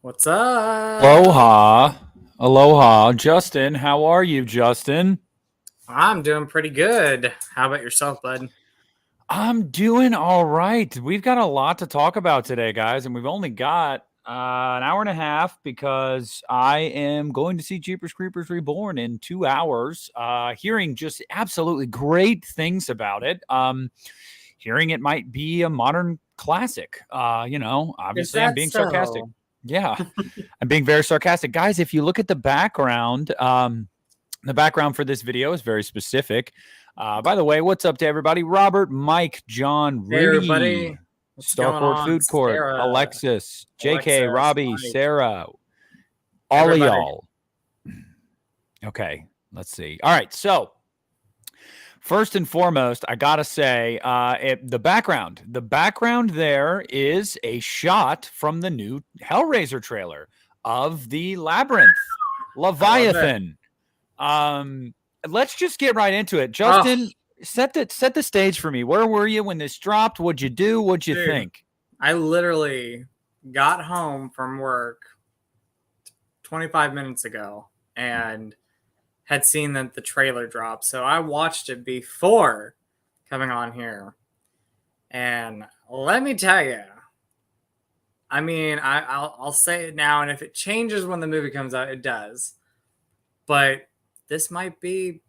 What's up? Aloha. Aloha. Justin, how are you, Justin? I'm doing pretty good. How about yourself, bud? I'm doing all right. We've got a lot to talk about today, guys, and we've only got an hour and a half because I am going to see Jeepers Creepers Reborn in 2 hours. Hearing just absolutely great things about it. Hearing it might be a modern classic. Is Obviously, I'm that being sarcastic. so? Yeah, I'm being very sarcastic. Guys, if you look at the background, the background for this video is very specific. By the way, what's up to everybody? Robert, Mike, John, Hey, everybody, everybody. What's going Starport on? Food Court, Sarah, Alexis, JK, Alexis, Robbie, Mike, Sarah, all of everybody. y'all. Okay, let's see. All right, so first and foremost, I gotta say, the background there is a shot from the new Hellraiser trailer of the Labyrinth, I love it. Leviathan. Um, let's just get right into it. Oh, Justin, set the stage for me. Where were you when this dropped? What'd you do? What'd you dude. think? I literally got home from work 25 minutes ago and had seen that the trailer dropped. So I watched it before coming on here. And let me tell you, I mean, I'll say it now, and if it changes when the movie comes out, it does. But this might be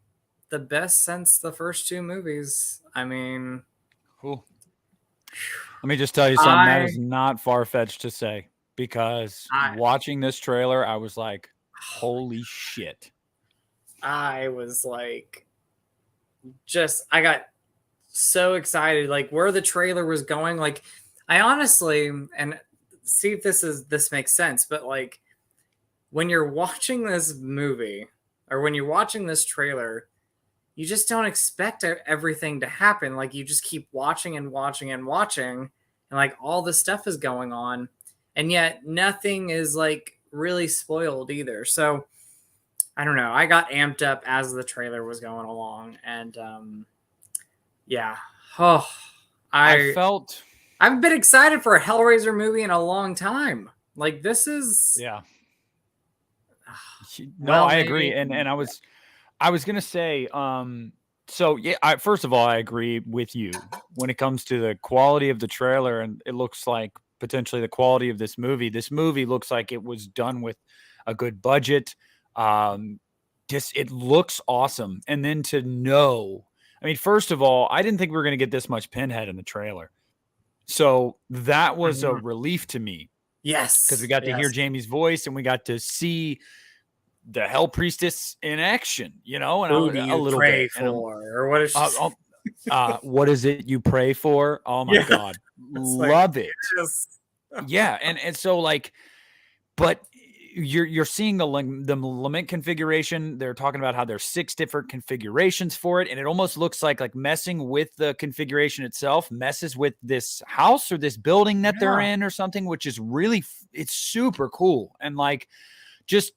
the best since the first two movies. I mean, Cool. Let me just tell you something. That is I not far fetched to say because I watching this trailer, I was like, holy shit. I was like, just I got so excited, like where the trailer was going. Like, I honestly, and see if this makes sense, but like when you're watching this movie or when you're watching this trailer, you just don't expect everything to happen. Like you just keep watching and watching and watching, and like all this stuff is going on, and yet nothing is like really spoiled either. So I don't know. I got amped up as the trailer was going along, and yeah. Oh, I I felt, I've been excited for a Hellraiser movie in a long time. Like this is yeah. No, well I made. agree. And I was gonna say, so yeah, first of all, I agree with you when it comes to the quality of the trailer, and it looks like potentially the quality of this movie. This movie looks like it was done with a good budget. Um, just it looks awesome. And then to know, I mean, first of all, I didn't think we were gonna get this much Pinhead in the trailer. So that was a Mhm. relief to me because we Yes, got to hear yes. Jamie's voice and we got to see the Hell Priestess in action, and Who do a you little pray bit. And for, or what is? uh, what is it you pray for? Oh my Yeah, God, it's like love it. yes. Yeah, and so like, but you're seeing the lament configuration. They're talking about how there's 6 different configurations for it, and it almost looks like messing with the configuration itself messes with this house or this building that they're Yeah. in or something, which is really it's super cool. And like just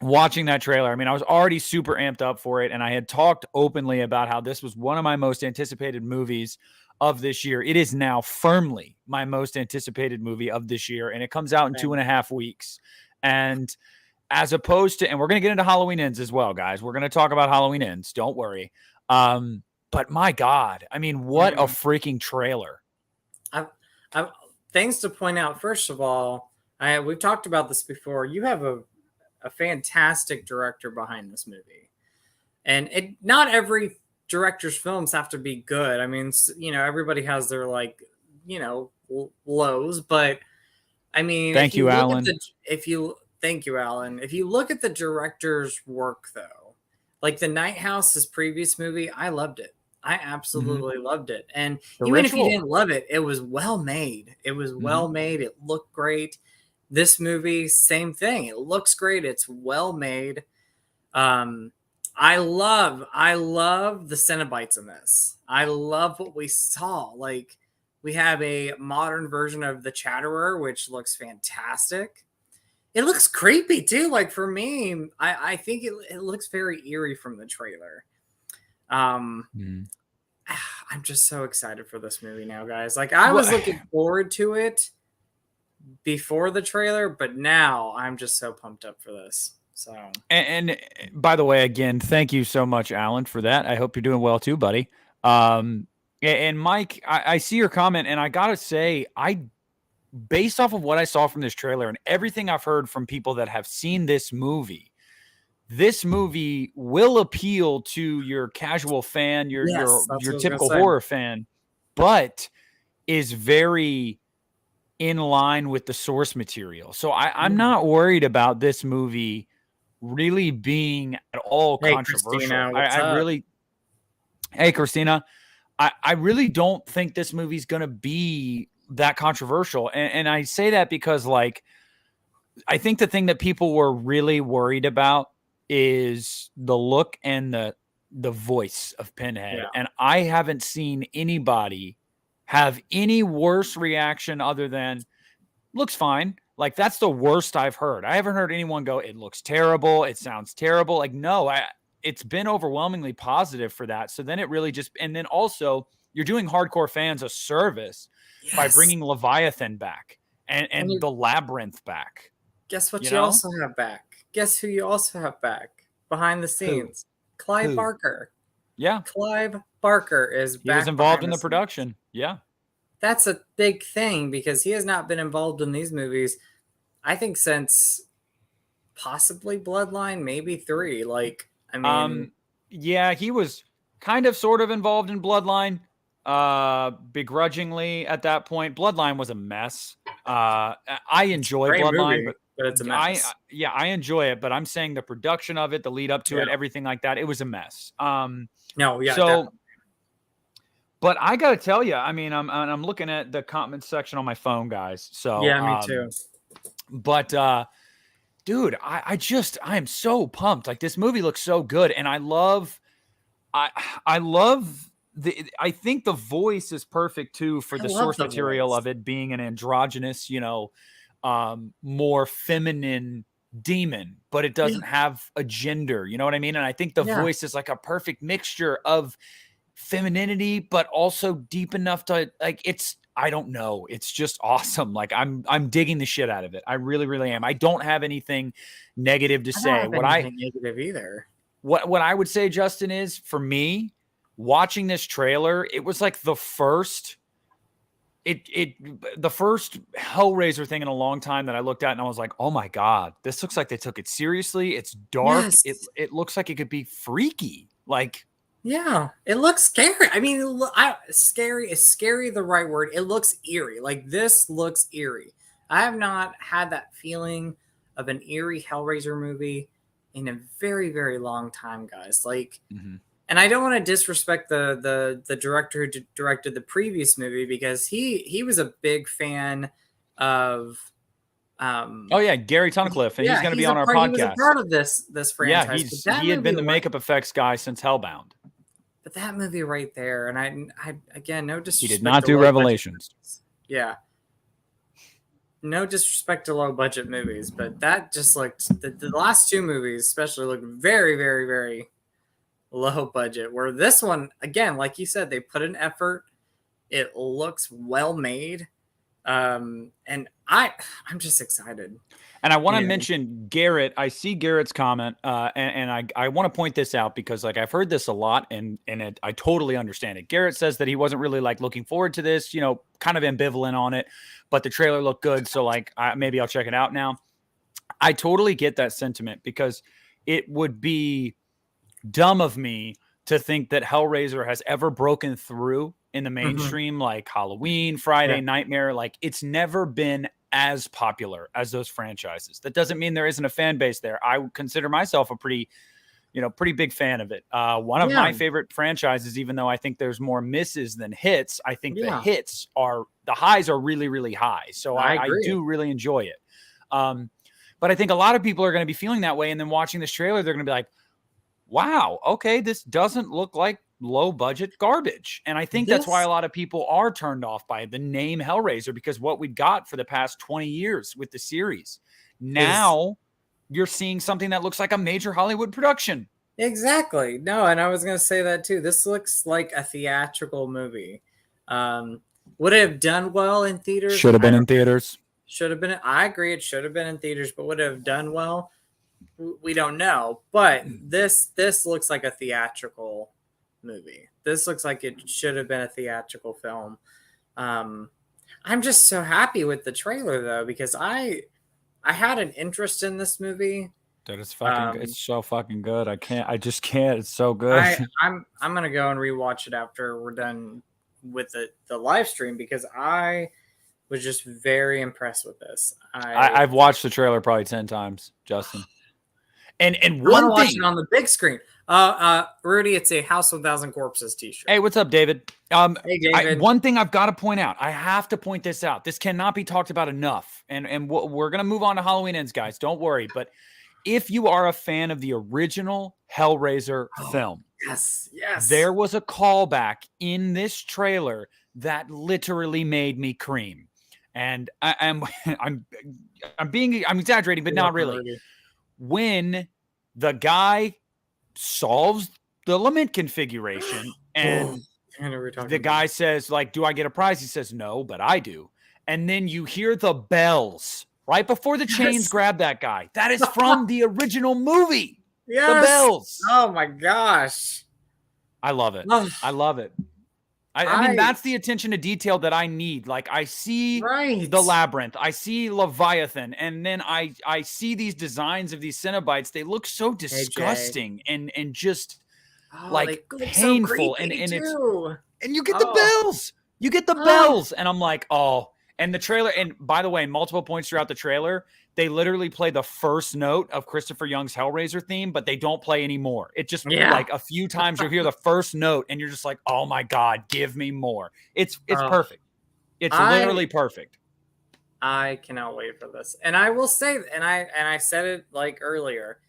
watching that trailer, I mean, I was already super amped up for it, and I had talked openly about how this was one of my most anticipated movies of this year. It is now firmly my most anticipated movie of this year, and it comes out in Same. 2.5 weeks. And as opposed to, and we're going to get into Halloween Ends as well, guys. We're going to talk about Halloween Ends. Don't worry. But my God, I mean, what a Mhm. freaking trailer! I, I, things to point out. First of all, we've talked about this before. You have a fantastic director behind this movie, and it not every director's films have to be good. I mean, everybody has their like, lows, but I mean, if Thank you you, look at Alan. the if you thank you, Alan. If you look at the director's work though, like The Night House, his previous movie, I loved it. I Mm-hmm. absolutely loved it. And The even if you Ritual. didn't love it, it was well made. It was Mm-hmm. well made. It looked great. This movie, same thing. It looks great. It's well made. Um, I love the Cenobites in this. I love what we saw. Like we have a modern version of the Chatterer, which looks fantastic. It looks creepy too. Like for me, I think it looks very eerie from the trailer. Um, Mm-hmm. I'm just so excited for this movie now, guys. Like I was Well, looking forward to it before the trailer, but now I'm just so pumped up for this. So, And by the way, again, thank you so much, Alan, for that. I hope you're doing well too, buddy. And Mike, I see your comment, and I gotta say, based off of what I saw from this trailer and everything I've heard from people that have seen this movie will appeal to your casual fan, yes, that's your what I was going to typical say. horror fan, but is very in line with the source material. So I'm not worried about this movie really being at all Hey, controversial. Christina, what's up? Hey, Christina, I really don't think this movie's going to be that controversial. And I say that because, like, I think the thing that people were really worried about is the look and the voice of Pinhead. Yeah. And I haven't seen anybody have any worse reaction other than looks fine. Like, that's the worst I've heard. I haven't heard anyone go, it looks terrible, it sounds terrible. Like, no, it's been overwhelmingly positive for that. So then it really just, and then also you're doing hardcore fans a service by Yes. bringing Leviathan back and the Labyrinth back. Guess what You you know? also have back? Guess who you also have back behind the scenes? Clive Who? Barker. Yeah. Clive Barker is He back. was involved in the scenes. production. Yeah. That's a big thing because he has not been involved in these movies, I think, since possibly Bloodline, maybe 3. Like, I mean, yeah, he was kind of sort of involved in Bloodline, begrudgingly at that point. Bloodline was a mess. I enjoy Bloodline, movie, but it's a mess. I enjoy it, but I'm saying the production of it, the lead up to it, everything like that, it was a mess. No, yeah. So, definitely. but I got to tell you, I mean, I'm looking at the comment section on my phone, guys. So Yeah, me too. But dude, I am so pumped. Like, this movie looks so good, and I love I think the voice is perfect too for the source material of it being an androgynous, more feminine demon, but it doesn't have a gender. You know what I mean? And I think the voice is like a perfect mixture of femininity, but also deep enough to, like, I don't know. It's just awesome. Like, I'm digging the shit out of it. I really, really am. I don't have anything negative to say. I don't have anything negative either. What I would say, Justin, is for me, watching this trailer, it was like the first Hellraiser thing in a long time that I looked at and I was like, oh my God, this looks like they took it seriously. It's dark. Yes. It looks like it could be freaky. Like, yeah, it looks scary. I mean, scary is scary the right word. It looks eerie. Like, this looks eerie. I have not had that feeling of an eerie Hellraiser movie in a very, very long time, guys. Like, and I don't want to disrespect the director who directed the previous movie because he was a big fan of. Oh yeah, Gary Tunnicliffe, and he's going to be on our podcast. He was a part of this franchise. Yeah, he had been the makeup effects guy since Hellbound. But that movie right there, and I again, no disrespect. He did not do Revelations. Yeah. No disrespect to low budget movies, but that just looked, the last 2 movies especially looked very, very, very low budget. Where this one, again, like you said, they put an effort. It looks well made. And I'm just excited. And I want to mention Garrett. I see Garrett's comment, and I want to point this out because, like, I've heard this a lot, and I totally understand it. Garrett says that he wasn't really, like, looking forward to this, kind of ambivalent on it, but the trailer looked good, so, like, maybe I'll check it out now. I totally get that sentiment because it would be dumb of me to think that Hellraiser has ever broken through in the mainstream, like Halloween, Friday, Nightmare. Like, it's never been as popular as those franchises. That doesn't mean there isn't a fan base there. I would consider myself a pretty big fan of it. One of my favorite franchises, even though I think there's more misses than hits, I think the highs are really, really high. So I do really enjoy it. But I think a lot of people are going to be feeling that way. And then watching this trailer, they're going to be like, wow, okay, this doesn't look like low budget garbage. And I think that's why a lot of people are turned off by the name Hellraiser, because what we got for the past 20 years with the series, now you're seeing something that looks like a major Hollywood production. Exactly. No, and I was going to say that too. This looks like a theatrical movie. Would it have done well in theaters? Should have been in theaters. Should have been. I agree. It should have been in theaters, but would it have done well? We don't know. But this looks like a theatrical movie. This looks like it should have been a theatrical film. Um, I'm just so happy with the trailer though because I had an interest in this movie. Dude, it's so fucking good. I just can't. It's so good. I'm gonna go and rewatch it after we're done with the live stream because I was just very impressed with this. I've watched the trailer probably 10 times, Justin. And I want to one watch thing it on the big screen. Rudy, it's a House of Thousand Corpses t-shirt. Hey, what's up, David? Hey, David. One thing I've got to point out. I have to point this out. This cannot be talked about enough. And we're going to move on to Halloween Ends, guys. Don't worry. But if you are a fan of the original Hellraiser film, yes, there was a callback in this trailer that literally made me cream. And I'm exaggerating, but not really. When the guy solves the lament configuration and the guy says, like, do I get a prize? He says, no, but I do. And then you hear the bells right before the chains grab that guy. That is from the original movie. Yes. The bells. Oh my gosh. I love it. I love it. I mean, that's the attention to detail that I need. Like, I see the labyrinth, I see Leviathan, and then I see these designs of these Cenobites. They look so disgusting and just like painful. So and it's and you get the bells. You get the bells, and I'm like, oh. And the trailer, and by the way, multiple points throughout the trailer, they literally play the first note of Christopher Young's Hellraiser theme, but they don't play anymore. It just like a few times you'll hear the first note and you're just like, oh my God, give me more. It's perfect. It's literally perfect. I cannot wait for this. And I will say, and I said it like earlier,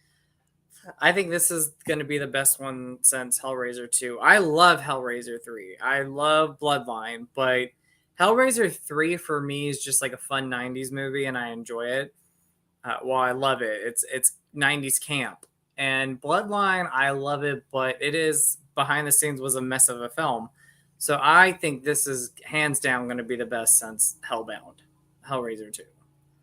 I think this is going to be the best one since Hellraiser 2. I love Hellraiser 3. I love Bloodline, but Hellraiser 3 for me is just like a fun 90s movie and I enjoy it. Well, I love it. It's 90s camp. And Bloodline, I love it, but it is behind the scenes was a mess of a film. So I think this is hands down going to be the best since Hellraiser 2.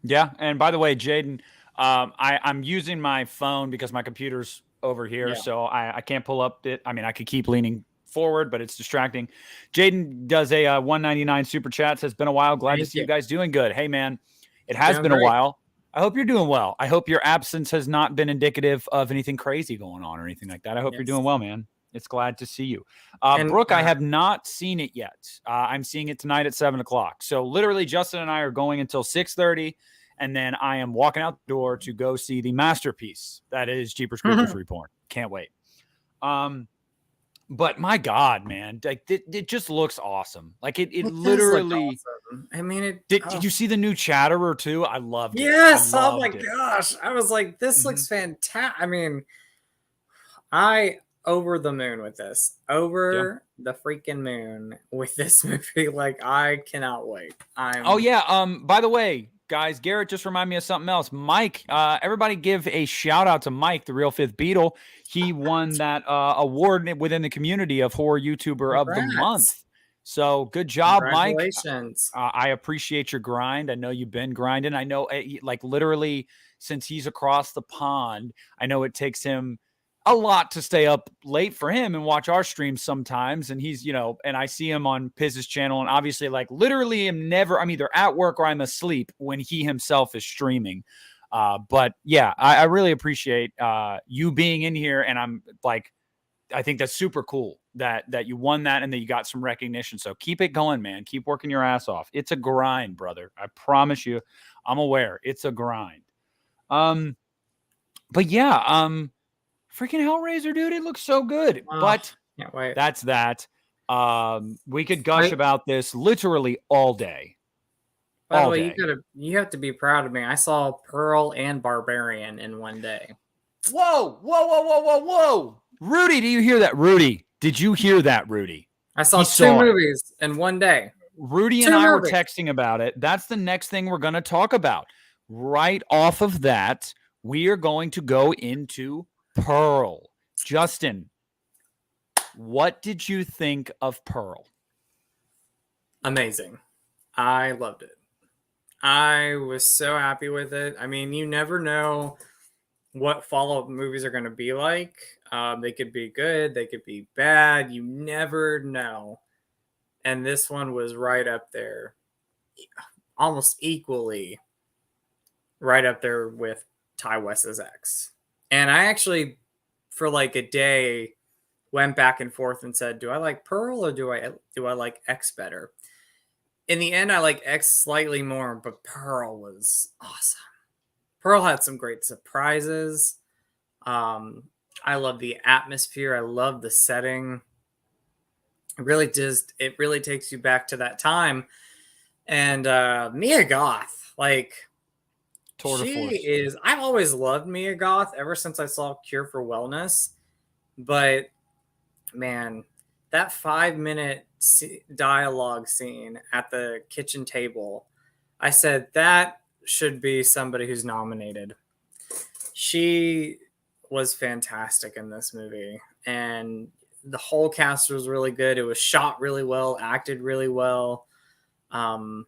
Yeah, and by the way, Jaden, I'm using my phone because my computer's over here, so I can't pull up it. I mean, I could keep leaning forward, but it's distracting. Jaden does a 199 super chat, says, been a while. Glad to see you guys doing good. Hey, man, it has been a while. I hope you're doing well. I hope your absence has not been indicative of anything crazy going on or anything like that. I hope you're doing well, man. It's glad to see you. Brooke, I have not seen it yet. I'm seeing it tonight at 7:00. So literally Justin and I are going until 6:30. And then I am walking out the door to go see the masterpiece. That is Jeepers Creepers Reborn. Can't wait. But my God, man, like it just looks awesome. Like it literally. Awesome. I mean, did you see the new Chatterer too? I loved it. Yes. Oh my gosh. I was like, this looks fantastic. I mean, over the moon with this. The freaking moon with this movie. Like, I cannot wait. By the way, guys, Garrett just reminded me of something else. Mike, everybody give a shout out to Mike, the Real Fifth Beetle. He won that award within the community of Horror YouTuber of the Month. So good job, Mike. Congratulations. I appreciate your grind. I know you've been grinding. I know, like, literally since he's across the pond, I know it takes him a lot to stay up late for him and watch our streams sometimes. And he's, and I see him on Piz's channel, and obviously, like, literally I'm either at work or I'm asleep when he himself is streaming. But yeah, I really appreciate you being in here. And I'm like, I think that's super cool that you won that and that you got some recognition. So keep it going, man. Keep working your ass off. It's a grind, brother. I promise you, I'm aware it's a grind. But yeah, freaking Hellraiser, dude, it looks so good. But can't wait. That's that. We could gush about this literally all day. By the way, you have to be proud of me. I saw Pearl and Barbarian in one day. Whoa. Rudy, do you hear that? Rudy, did you hear that, Rudy? I saw two movies in one day. Rudy and I were texting about it. That's the next thing we're going to talk about. Right off of that, we are going to go into Pearl. Justin, what did you think of Pearl? Amazing. I loved it. I was so happy with it. I mean, you never know what follow-up movies are going to be like. They could be good, they could be bad. You never know. And this one was right up there, almost equally right up there with Ty West's X. And I actually, for like a day, went back and forth and said, "Do I like Pearl or do I like X better?" In the end, I like X slightly more, but Pearl was awesome. Pearl had some great surprises. Um, I love the atmosphere. I love the setting. It really takes you back to that time. And Mia Goth, like Tour de force. I've always loved Mia Goth ever since I saw Cure for Wellness. But man, that 5 minute dialogue scene at the kitchen table, I said that should be somebody who's nominated. She was fantastic in this movie, and the whole cast was really good. It was shot really well, acted really well. Um,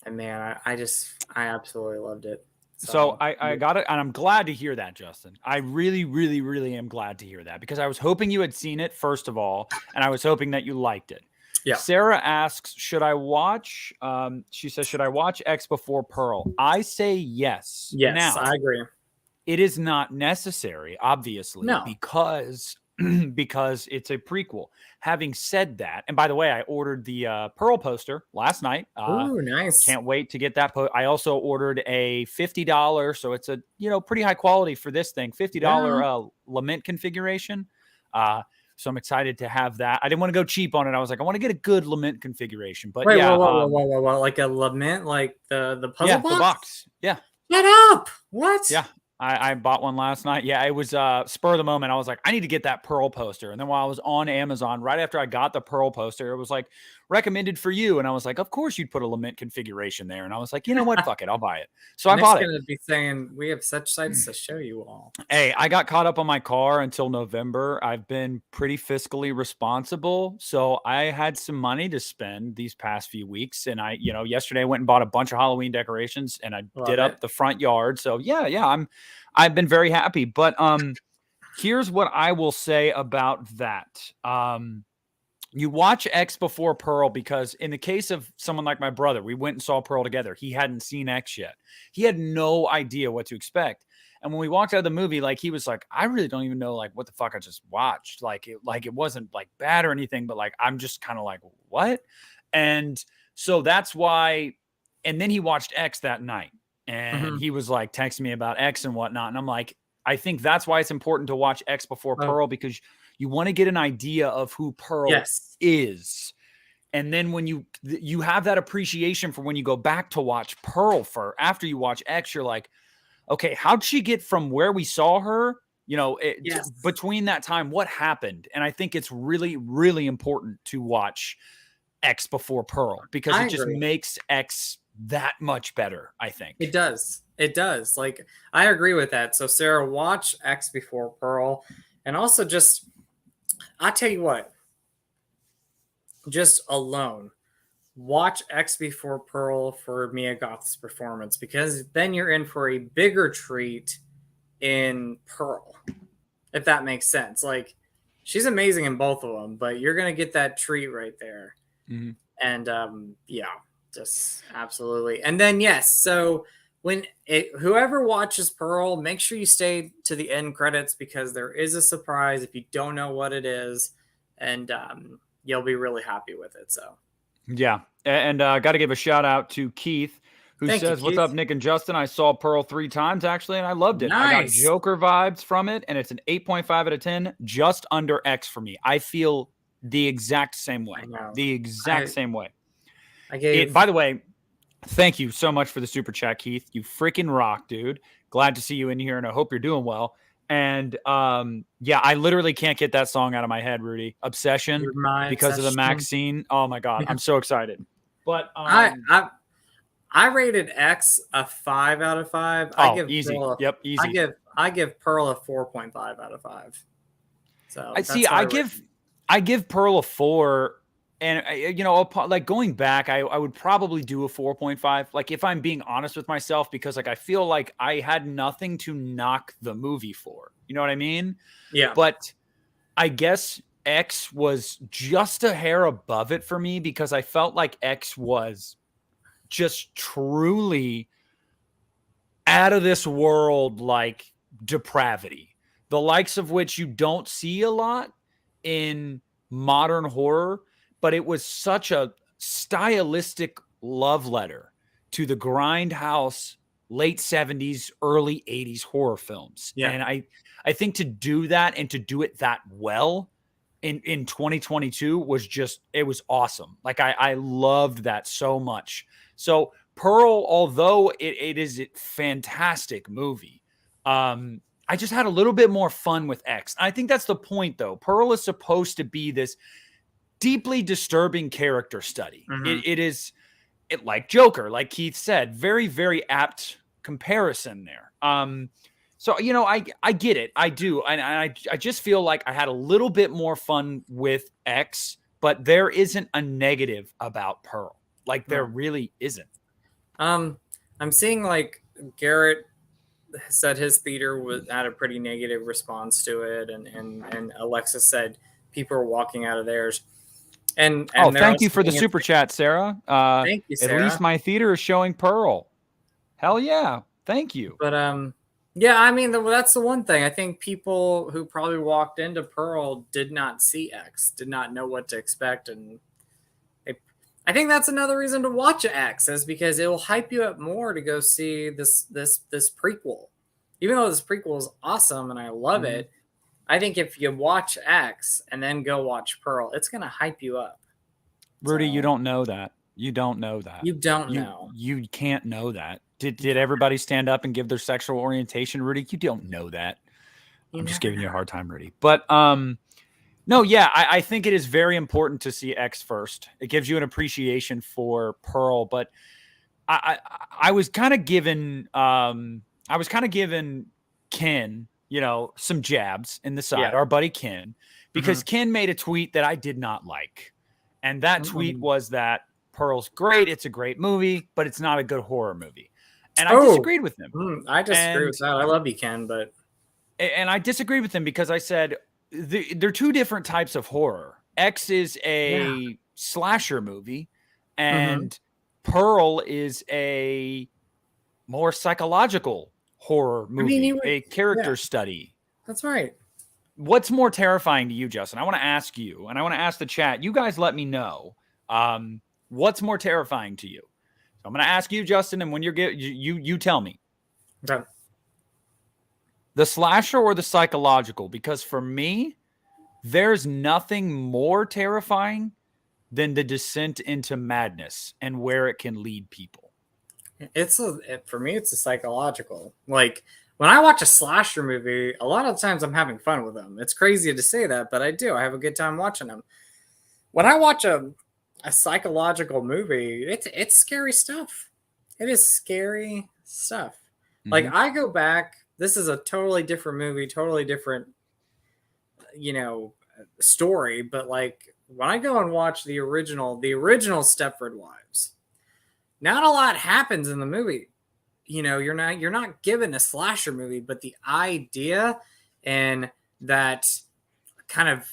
and man, I absolutely loved it. So I got it, and I'm glad to hear that, Justin. I really, really, really am glad to hear that because I was hoping you had seen it, first of all, and I was hoping that you liked it. Yeah. Sarah asks, should I watch, she says, should I watch X before Pearl? I say yes. Yes, now, I agree. It is not necessary, obviously, No. because it's a prequel. Having said that, and by the way, I ordered the Pearl poster last night. Ooh, nice. Can't wait to get that. I also ordered a $50, so it's a pretty high quality for this thing. $50 lament configuration. So I'm excited to have that. I didn't want to go cheap on it. I was like, I want to get a good lament configuration. But wait, yeah, whoa, like a lament, like the puzzle box? The box. Yeah. Shut up! What? Yeah. I bought one last night. Yeah, it was spur of the moment. I was like, I need to get that Pearl poster. And then while I was on Amazon, right after I got the Pearl poster, it was like recommended for you. And I was like, of course you'd put a lament configuration there. And I was like, you know what? Fuck it. I'll buy it. So I bought it. Going to be saying we have such sites to show you all. Hey, I got caught up on my car until November. I've been pretty fiscally responsible. So I had some money to spend these past few weeks. And I, yesterday I went and bought a bunch of Halloween decorations and I did up the front yard. So yeah, I've been very happy. But here's what I will say about that. You watch X before Pearl because in the case of someone like my brother, we went and saw Pearl together. He hadn't seen X yet. He had no idea what to expect. And when we walked out of the movie, like he was like, I really don't even know like what the fuck I just watched. Like it wasn't like bad or anything, but like I'm just kind of like, what? And so that's why. And then he watched X that night. And he was like texting me about X and whatnot. And I'm like, I think that's why it's important to watch X before Pearl, because you want to get an idea of who Pearl is. And then when you have that appreciation for when you go back to watch Pearl after you watch X, you're like, okay, how'd she get from where we saw her, between that time, what happened? And I think it's really, really important to watch X before Pearl because it just makes X that much better, I think. It does. Like, I agree with that. So Sarah, watch X before Pearl. And also I'll tell you what, just alone, watch X before Pearl for Mia Goth's performance, because then you're in for a bigger treat in Pearl, if that makes sense. Like, she's amazing in both of them, but you're going to get that treat right there. Mm-hmm. And just absolutely. And then, yes, so whoever watches Pearl, make sure you stay to the end credits because there is a surprise if you don't know what it is, and you'll be really happy with it. So yeah, and got to give a shout out to Keith, who says, "What's up, Nick and Justin? I saw Pearl 3 times actually, and I loved it. Nice. I got Joker vibes from it, and it's an 8.5 out of 10, just under X for me. I feel the exact same way. Same way. By the way, thank you so much for the super chat, Keith. You freaking rock, dude. Glad to see you in here, and I hope you're doing well. And I literally can't get that song out of my head, Rudy. Obsession, because of the Max scene. Oh my god, I'm so excited. But I rated X a 5 out of 5. Easy. Easy. I give Pearl a 4.5 out of 5. So I give Pearl a 4 And like going back, I would probably do a 4.5. Like if I'm being honest with myself, because like I feel like I had nothing to knock the movie for. You know what I mean? Yeah. But I guess X was just a hair above it for me because I felt like X was just truly out of this world, like depravity, the likes of which you don't see a lot in modern horror. But it was such a stylistic love letter to the grindhouse late 70s, early 80s horror films. Yeah. And I think to do that and to do it that well in 2022 was just, it was awesome. Like I loved that so much. So Pearl, although it is a fantastic movie, I just had a little bit more fun with X. I think that's the point, though. Pearl is supposed to be this deeply disturbing character study. Hmm. It is, like Joker, like Keith said, very, very apt comparison there. So I get it, I do, and I just feel like I had a little bit more fun with X, but there isn't a negative about Pearl. Like there No. really isn't. Um, I'm seeing like Garrett said his theater had a pretty negative response to it, and Alexis said people are walking out of theirs, Oh, and they're thank you also for the saying it's super chat, Sarah. thank you, At least Sarah. my theater is showing Pearl. Hell yeah. Thank you. But yeah, I mean that's the one thing I think people who probably walked into Pearl did not see X, did not know what to expect, and I think that's another reason to watch X is because it will hype you up more to go see this prequel. Even though this prequel is awesome and I love Mhm. it, I think if you watch X and then go watch Pearl, it's gonna hype you up. Rudy, you So don't know that. You don't know that. you don't You know. you can't know that. Did You did don't. everybody stand up and give their sexual orientation, Rudy? You don't know that. You I'm just never giving you a know. hard time, Rudy. But no, yeah, I think it is very important to see X first. It gives you an appreciation for Pearl, but I was kind of given Ken, some jabs in the side, Yeah. our buddy Ken, Hmm. because Ken made a tweet that I did not like. And that tweet Hmm. was that Pearl's great, it's a great movie, but it's not a good horror movie. And I Oh, disagreed with him. I disagree with And that. I love you, Ken, but I disagreed with him because I said they're two different types of horror. X is yeah. a slasher movie, Hmm. and Pearl is a more psychological horror I mean, movie, a yeah, character study. that's right. What's more terrifying to you, Justin? I want to ask you, and I want to ask the chat. You guys let me know. What's more terrifying to you? So I'm going to ask you, Justin, and when you tell me Okay. the slasher or the psychological. Because for me, there's nothing more terrifying than the descent into madness and where it can lead people. For me, it's a psychological. Like when I watch a slasher movie, a lot of times I'm having fun with them. It's crazy to say that, but I do. I have a good time watching them. When I watch a psychological movie, it's scary stuff. It is scary stuff. Like Mm-hmm. I go back. This is a totally different movie, totally different, story. But like when I go and watch the original Stepford Wives, not a lot happens in the movie. You're not given a slasher movie, but the idea and that kind of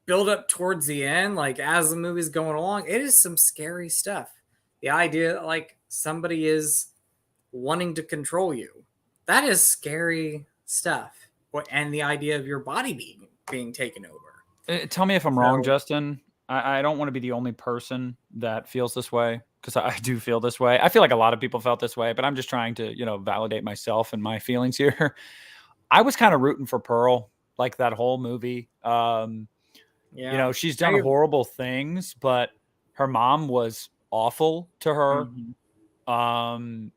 build up towards the end, like as the movie's going along, it is some scary stuff. The idea that like somebody is wanting to control you, that is scary stuff. And the idea of your body being taken over. Tell me if I'm wrong, So Justin. I don't want to be the only person that feels this way because I do feel this way. I feel like a lot of people felt this way, but I'm just trying to, validate myself and my feelings here. I was kind of rooting for Pearl, like that whole movie. yeah, She's done horrible things, but her mom was awful to her. mhm. Um,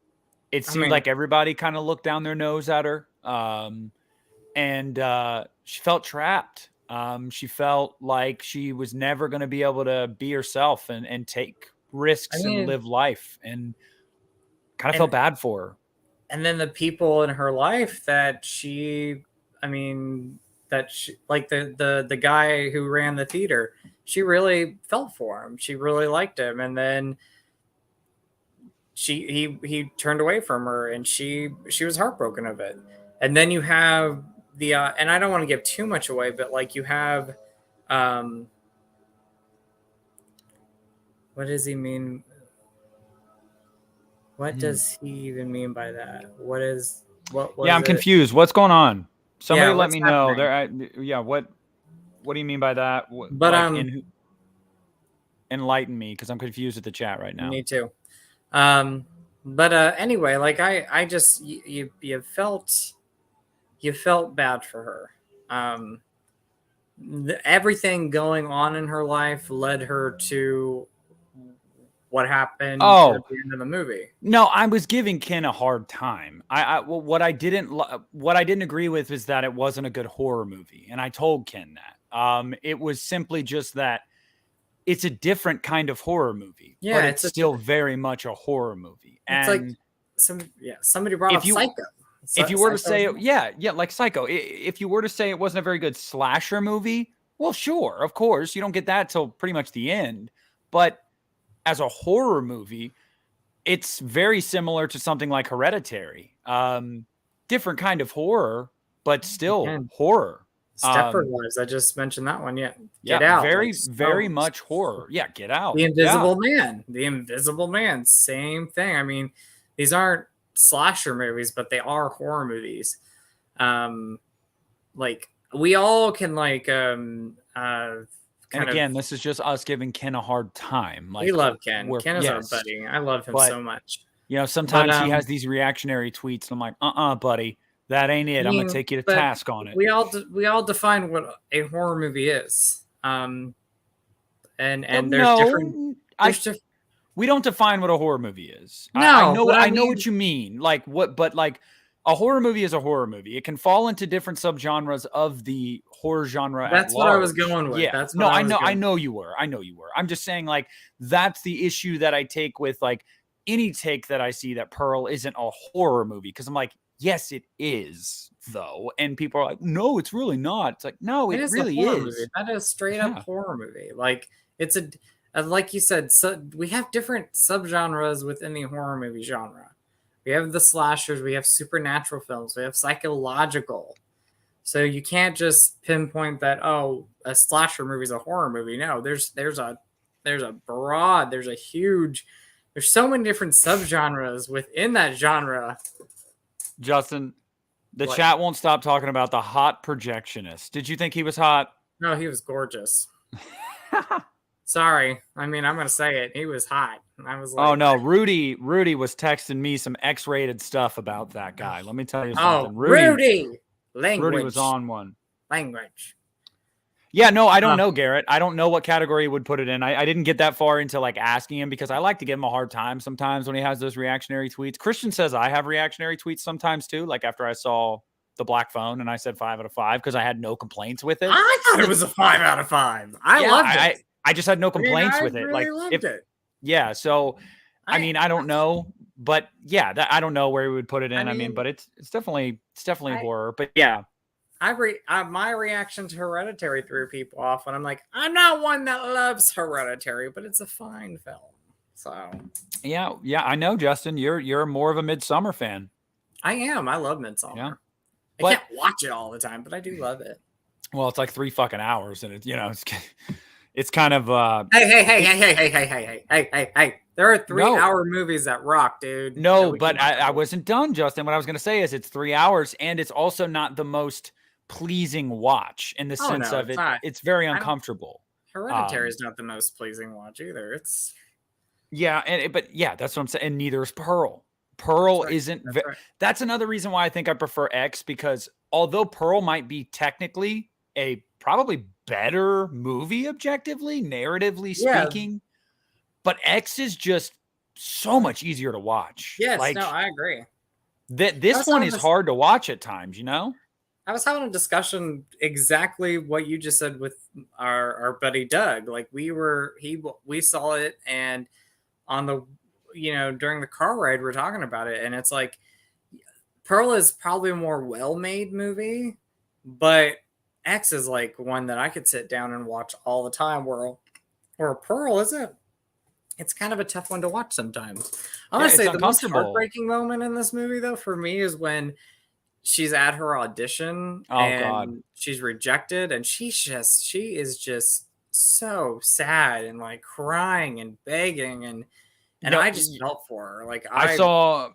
it I seemed mean, like everybody kind of looked down their nose at her. And she felt trapped. She felt like she was never going to be able to be herself and take I risks and mean, live life, and kind of felt and bad for her. and then the people in her life that I mean, like the guy who ran the theater, she really felt for him. She really liked him, and then he turned away from her, and she was heartbroken of it. And then you have the and I don't want to give too much away, but like you have um what does he mean? What does he even mean by that? What was Yeah, I'm it? confused. What's going on? Yeah, Somebody let what's me know. happening? There, yeah. What do you mean by that? But Like, enlighten me because I'm confused at the chat right now. me too. Um, but anyway, like I just you felt bad for her. Um, Everything going on in her life led her to what happened Oh toward the end of the movie. no, I was giving Ken a hard time. Well, what I didn't agree with is that it wasn't a good horror movie, and I told Ken that. It was simply just that it's a different kind of horror movie, but Yeah, it's still very much a horror movie. it's like And somebody brought if up you Psycho. if you were to Psycho. say, yeah, like Psycho, if you were to say it wasn't a very good slasher movie, well, sure, of course, you don't get that till pretty much the end. But as a horror movie, it's very similar to something like Hereditary. Different kind of horror, but still Again, horror. Stepford Wives. I just mentioned that one. Yeah, Yeah, Get Out. Like very, very much horror. Yeah, Get Out. The Yeah. Invisible Man. The Invisible Man. Same thing. I mean, these aren't slasher movies, but they are horror movies. Um, like we all can like And kind of again, this is just us giving Ken a hard time. we Like love Ken. we're Ken is our yes, buddy. I love him but so much. But sometimes he has these reactionary tweets, and I'm like, buddy, that ain't I it. I'm gonna mean, take you to but task on it. we all define what a horror movie is. Well, And there's different no, there's different we don't define what a horror movie is. no, but I I know mean what you mean. Like what, but like a horror movie is a horror movie. It can fall into different subgenres of the horror genre at that's what I was large. going with. Yeah. That's what No, I was I going know you were. I know you were. I'm just saying like that's the issue that I take with like any take that I see that Pearl isn't a horror movie because I'm like, yes, it is though, and people are like, no, it's really not. It's like, no, It it is a really horror movie. is. That is straight up Yeah. horror movie. Like it's like you said. So we have different subgenres within the horror movie genre. We have the slashers. We have supernatural films. We have psychological. So you can't just pinpoint that a slasher movie is a horror movie. No, there's a broad, there's a huge, there's so many different subgenres within that genre. Justin, the Like chat won't stop talking about the hot projectionist. Did you think he was hot? no, he was gorgeous. Sorry, I mean I'm gonna say it. He was hot. I was Oh like, no, Rudy was texting me some X-rated stuff about that guy. Let me tell you oh, something. Rudy, Rudy was language, on one. language. Yeah, no, I don't Uh, know, Garrett. I don't know what category he would put it in. I didn't get that far into like asking him because I like to give him a hard time sometimes when he has those reactionary tweets. Christian says I have reactionary tweets sometimes too. Like after I saw the black phone and I said 5 out of 5 because I had no complaints with it. I thought it was a 5 out of 5. I loved it. I just had no complaints I with it. really Like loved it. yeah. So I mean, I don't know, but yeah, I don't know where we would put it in. I mean, but it's definitely horror. But yeah, my reaction to Hereditary threw people off, and I'm like, I'm not one that loves Hereditary, but it's a fine film. So yeah, I know, Justin. You're more of a Midsummer fan. I am. I love Midsummer. Yeah, I can't watch it all the time, but I do love it. Well, it's like 3 fucking hours, and it's kind of hey. There are 3-hour movies that rock, dude. No, but I wasn't done, Justin. What I was going to say is it's 3 hours, and it's also not the most pleasing watch in the sense of it. It's very uncomfortable. Hereditary is not the most pleasing watch either. It's but that's what I'm saying. And neither is Pearl. Pearl isn't. That's another reason why I think I prefer X, because although Pearl might be technically a probably better movie objectively, narratively speaking, but X is just so much easier to watch. Yes, no, I agree. This one is hard to watch at times, you know? I was having a discussion exactly what you just said with our buddy Doug. Like we saw it, and on the during the car ride we're talking about it, and it's like Pearl is probably a more well-made movie, but X is like one that I could sit down and watch all the time. Where Pearl isn't. It's kind of a tough one to watch sometimes. I'm Yeah, gonna it's say the most uncomfortable. heartbreaking moment in this movie, though, for me, is when she's at her audition Oh God. and she's rejected, and she is just so sad and like crying and begging, and No, I just felt for her. Like I I saw.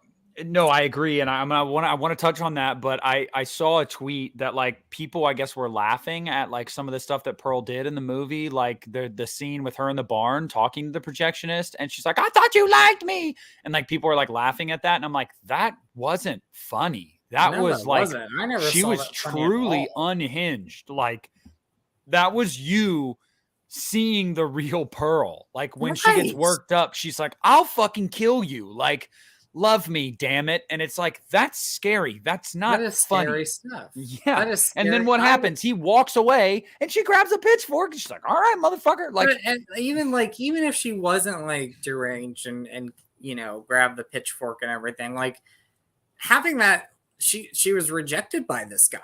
No, I agree, and I want to touch on that, but I saw a tweet that like people I guess were laughing at like some of the stuff that Pearl did in the movie, like the scene with her in the barn talking to the projectionist, and she's like, "I thought you liked me," and like people were like laughing at that, and I'm like, that wasn't funny. That no, was that like wasn't. I never she saw was that funny at truly all. unhinged. Like that was you seeing the real Pearl. Like when she gets Right. worked up, she's like, "I'll fucking kill you." Like, love me, damn it. And it's like, that's scary. That's That not is scary funny. stuff. Yeah. That is And then scary. what happens? He walks away and she grabs a pitchfork and she's like, "All right, motherfucker." But Like, even if she wasn't like deranged and grab the pitchfork and everything, like having that she was rejected by this guy.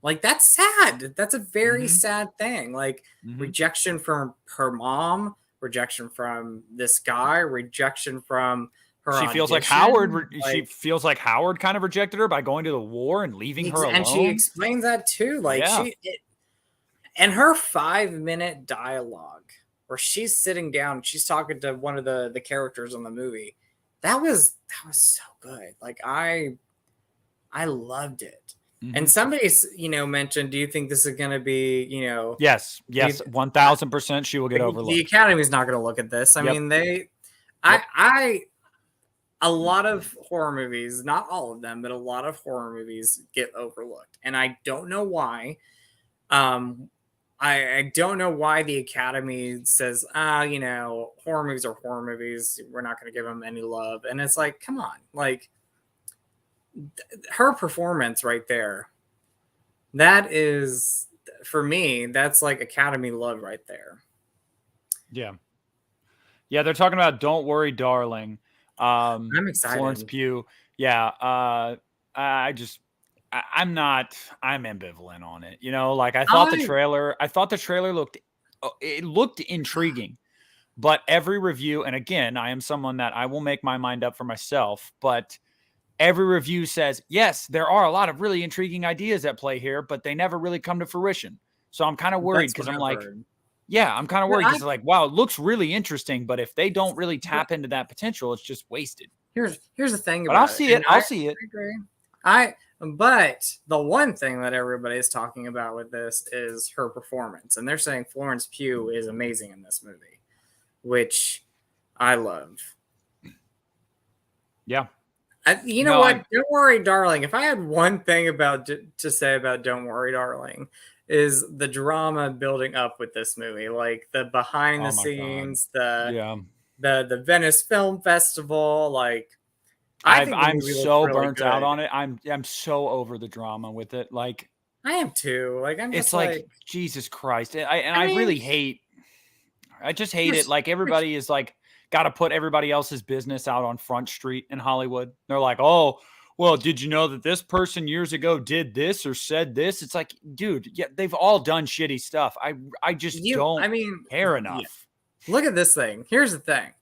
Like that's sad. That's a very mm-hmm, sad thing. Like mm-hmm. rejection from her mom, rejection from this guy, rejection from her She feels like audition. She Like feels like Howard kind of rejected her by going to the war and leaving her and she alone. explains that too. Like Yeah. and her 5-minute dialogue where she's sitting down, she's talking to one of the characters in the movie. That was so good. Like I loved it. Mm-hmm. And somebody's, mentioned, do you think this is going to be, Yes. the, 1000% she will get the overlooked. Academy's not going to look at this. I Yep. mean, Yep. a lot of horror movies, not all of them, but a lot of horror movies get overlooked. And I don't know why. Um, I don't know why the Academy says, horror movies are horror movies. We're not going to give them any love. And it's like, come on, like her performance right there. That is, for me, that's like Academy love right there. Yeah. Yeah, they're talking about "Don't Worry, Darling." I'm excited. Florence Pugh. Yeah. I'm ambivalent on it. Like I thought the trailer looked intriguing, but every review, and again, I am someone that I will make my mind up for myself, but every review says, yes, there are a lot of really intriguing ideas at play here, but they never really come to fruition. So I'm kind of worried because I'm like, yeah, I'm kind of worried because like, wow, it looks really interesting, but if they don't really tap into that potential, it's just wasted. Here's the thing about I'll see it. I'll see it. I agree. But the one thing that everybody is talking about with this is her performance, and they're saying Florence Pugh is amazing in this movie, which I love. Yeah. You know what? Don't Worry, Darling. If I had one thing to say about Don't Worry, Darling, is the drama building up with this movie, like the behind the scenes, the Venice Film Festival. Like, I'm so burnt out on it. I'm so over the drama with it. Like, I am too. Like, it's like Jesus Christ. I really hate. I just hate it. Like everybody is like got to put everybody else's business out on Front Street in Hollywood. They're like, oh, well, did you know that this person years ago did this or said this? It's like, dude, yeah, they've all done shitty stuff. I just don't care enough. Yeah. Look at this thing. Here's the thing.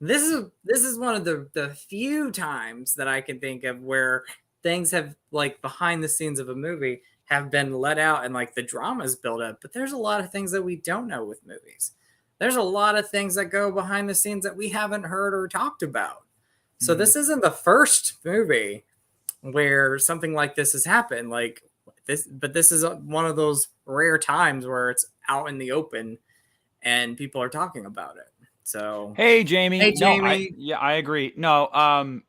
This is one of the few times that I can think of where things have, like, behind the scenes of a movie have been let out and like the drama's built up. But there's a lot of things that we don't know with movies. There's a lot of things that go behind the scenes that we haven't heard or talked about. So this isn't the first movie where something like this has happened. Like this, but this is one of those rare times where it's out in the open and people are talking about it. So hey, Jamie. Hey, Jamie. No, I agree. No,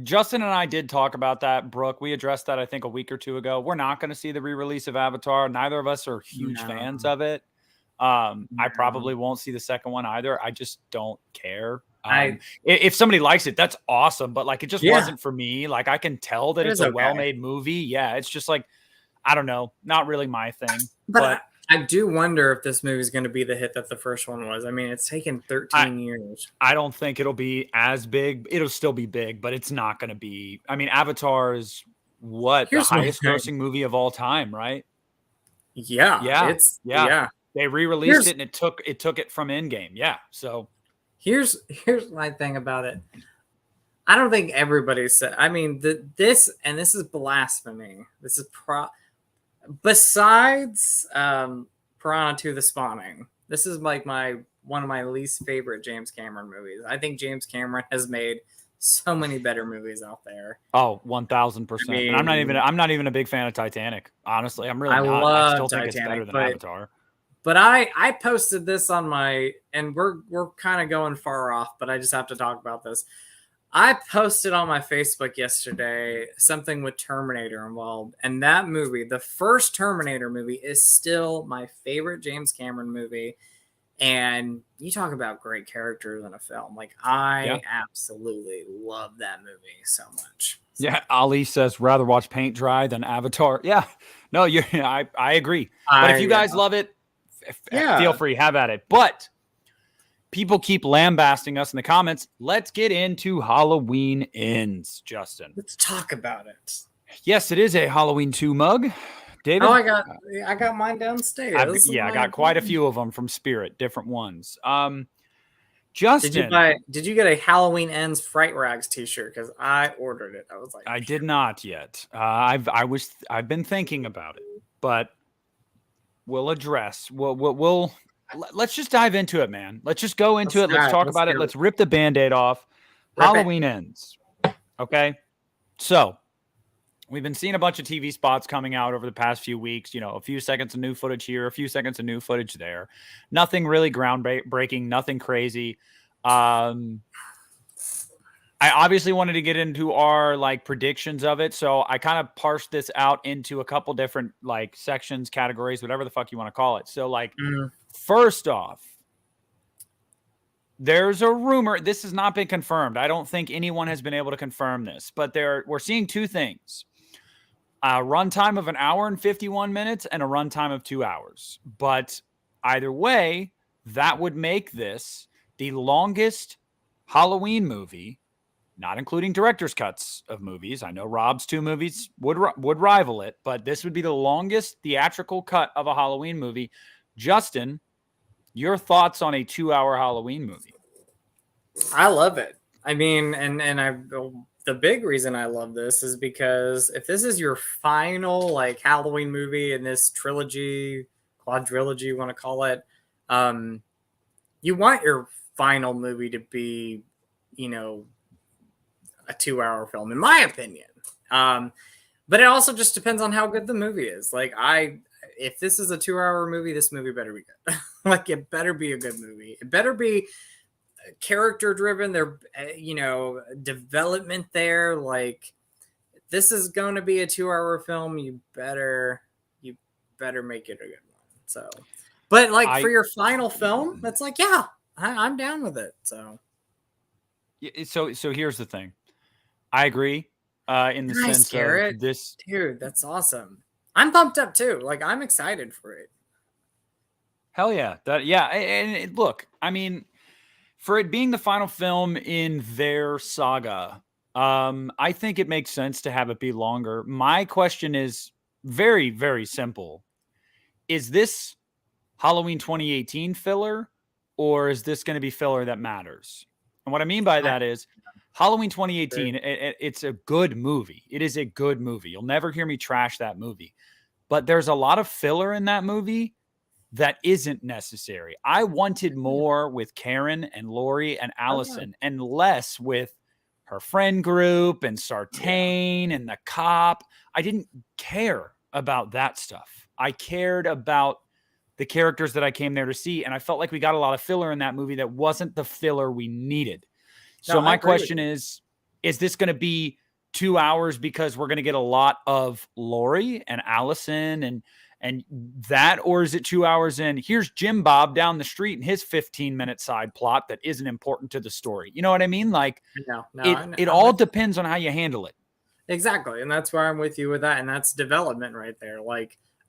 Justin and I did talk about that, Brooke. We addressed that, I think, a week or two ago. We're not going to see the re-release of Avatar. Neither of us are huge fans of it. I probably won't see the second one either. I just don't care. If somebody likes it, that's awesome. But like, it just wasn't for me. Like, I can tell that it's a well-made movie. Yeah. It's just like, I don't know, not really my thing. But I do wonder if this movie is going to be the hit that the first one was. I mean, it's taken 13 years. I don't think it'll be as big. It'll still be big, but it's not going to be. I mean, Avatar is the highest grossing movie of all time, right? Yeah, Yeah, it's yeah. yeah. They re-released Here's it and it took it from Endgame. Yeah. So here's my thing about it. I don't think everybody said. I mean, this is blasphemy. This is besides Piranha 2: The Spawning. This is like my one of my least favorite James Cameron movies. I think James Cameron has made so many better movies out there. oh, I 1000%. And mean, I'm not even a big fan of Titanic. Honestly, I'm really I not. I still love think it's better Titanic, than but Avatar. I posted this on my, and we're kind of going far off, but I just have to talk about this. I posted on my Facebook yesterday something with Terminator involved, and that movie, the first Terminator movie, is still my favorite James Cameron movie. And you talk about great characters in a film. Like, Yeah. I absolutely love that movie so much. So, Yeah. Ali says rather watch paint dry than Avatar. Yeah. No, I agree. But if you yeah, guys love it, feel yeah. free, have at it. But people keep lambasting us in the comments. Let's get into Halloween Ends, Justin. Let's talk about it. Yes, it is a Halloween 2 mug. David? Oh, I got mine downstairs. I got quite a few of them from Spirit, different ones. Justin, Did you get a Halloween Ends Fright Rags t-shirt? Because I ordered it. I was like, I did not yet. I've been thinking about it, but let's just dive into it, man. Let's just go into it. Let's talk about it. Let's rip the Band-Aid off. Halloween Ends. Okay. So we've been seeing a bunch of TV spots coming out over the past few weeks. A few seconds of new footage here, a few seconds of new footage there. Nothing really groundbreaking, nothing crazy. I obviously wanted to get into our predictions of it. So I kind of parsed this out into a couple different sections, categories, whatever the fuck you want to call it. So first off, there's a rumor. This has not been confirmed. I don't think anyone has been able to confirm this, but we're seeing two things. A runtime of 1 hour and 51 minutes and a runtime of 2 hours. But either way, that would make this the longest Halloween movie, not including director's cuts of movies. I know Rob's 2 movies would rival it, but this would be the longest theatrical cut of a Halloween movie. Justin, your thoughts on a 2-hour Halloween movie? I love it. I mean, the big reason I love this is because if this is your final Halloween movie in this trilogy, quadrilogy, you want to call it, you want your final movie to be, a 2-hour film, in my opinion. But it also just depends on how good the movie is. If this is a 2-hour movie, this movie better be good. It better be a good movie. It better be character driven. There, development there. This is going to be a 2-hour film. You better make it a good one. So, but for your final film, that's yeah, I'm down with it. So here's the thing. I agree. In the sense of this, dude, that's awesome. I'm pumped up too. I'm excited for it. Hell yeah. And look, I mean, for it being the final film in their saga, I think it makes sense to have it be longer. My question is very, very simple. Is this Halloween 2018 filler, or is this going to be filler that matters? And what I mean by that is Halloween 2018, it's a good movie. It is a good movie. You'll never hear me trash that movie. But there's a lot of filler in that movie that isn't necessary. I wanted more with Karen and Lori and Allison and less with her friend group and Sartain and the cop. I didn't care about that stuff. I cared about the characters that I came there to see, and I felt like we got a lot of filler in that movie that wasn't the filler we needed. So my question is this going to be 2 hours because we're going to get a lot of Lori and Allison and that, or is it 2 hours in here's Jim Bob down the street and his 15-minute side plot that isn't important to the story? You know what I mean? It all depends on how you handle it. Exactly. And that's where I'm with you with that. And that's development right there.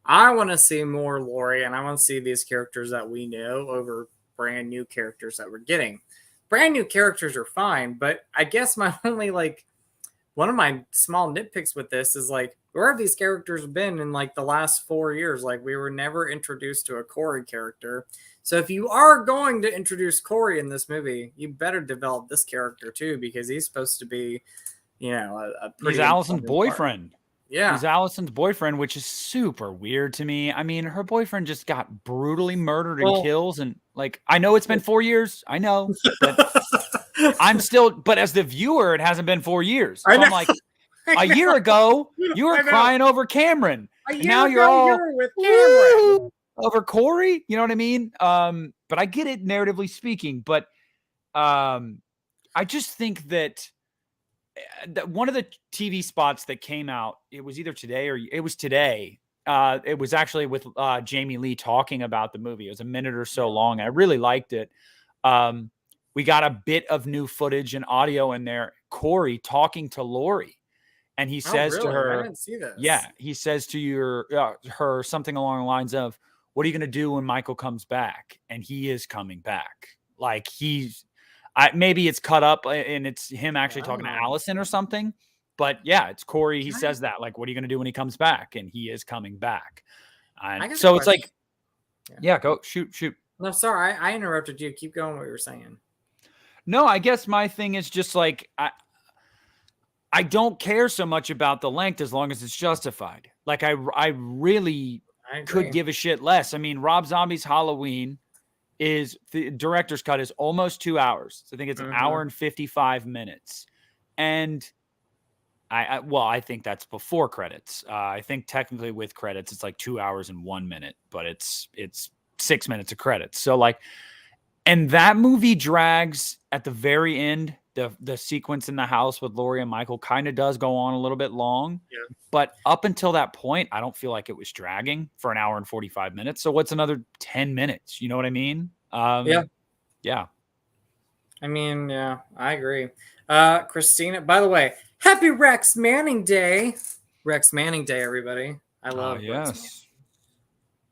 I want to see more Lori, and I want to see these characters that we know over brand new characters that we're getting. Brand new characters are fine, but I guess my only one of my small nitpicks with this is where have these characters been in like the last 4 years? Like we were never introduced to a Corey character. So if you are going to introduce Corey in this movie, you better develop this character too, because he's supposed to be, a He's pretty Allison's important part. boyfriend. Yeah. He's Allison's boyfriend, which is super weird to me. I mean, her boyfriend just got brutally murdered and kills. And like, I know it's been 4 years. I know, but but as the viewer, it hasn't been 4 years. So I'm like, a year ago, you were crying over Cameron. And now you're all with Cameron over Corey. You know what I mean? But I get it narratively speaking, but I just think that one of the TV spots that came out, it was either today or it was today. It was actually with Jamie Lee talking about the movie. It was a minute or so long. I really liked it. We got a bit of new footage and audio in there. Corey talking to Lori, and he says to her, I didn't see this. Yeah, he says to her something along the lines of, "What are you going to do when Michael comes back?" And he is coming back. Like maybe it's cut up and it's him actually talking to Allison or something. But yeah, it's Corey. He says that, like, what are you going to do when he comes back? And he is coming back. And so it's like, yeah, go shoot. No, sorry. I interrupted you. Keep going what you were saying. No, I guess my thing is just like, I don't care so much about the length as long as it's justified. Like I really could give a shit less. I mean, Rob Zombie's Halloween the director's cut is almost 2 hours. So I think it's an hour and 55 minutes. And I think that's before credits. I think technically with credits, it's like 2 hours and 1 minute, but it's 6 minutes of credits. So like, and that movie drags at the very end. The sequence in the house with Lori and Michael kind of does go on a little bit long. Yeah. But up until that point, I don't feel like it was dragging for an hour and 45 minutes. So what's another 10 minutes? You know what I mean? Yeah. Yeah. I mean, yeah, I agree. Christina, by the way, happy Rex Manning Day. Rex Manning Day, everybody. I love Rex Manning.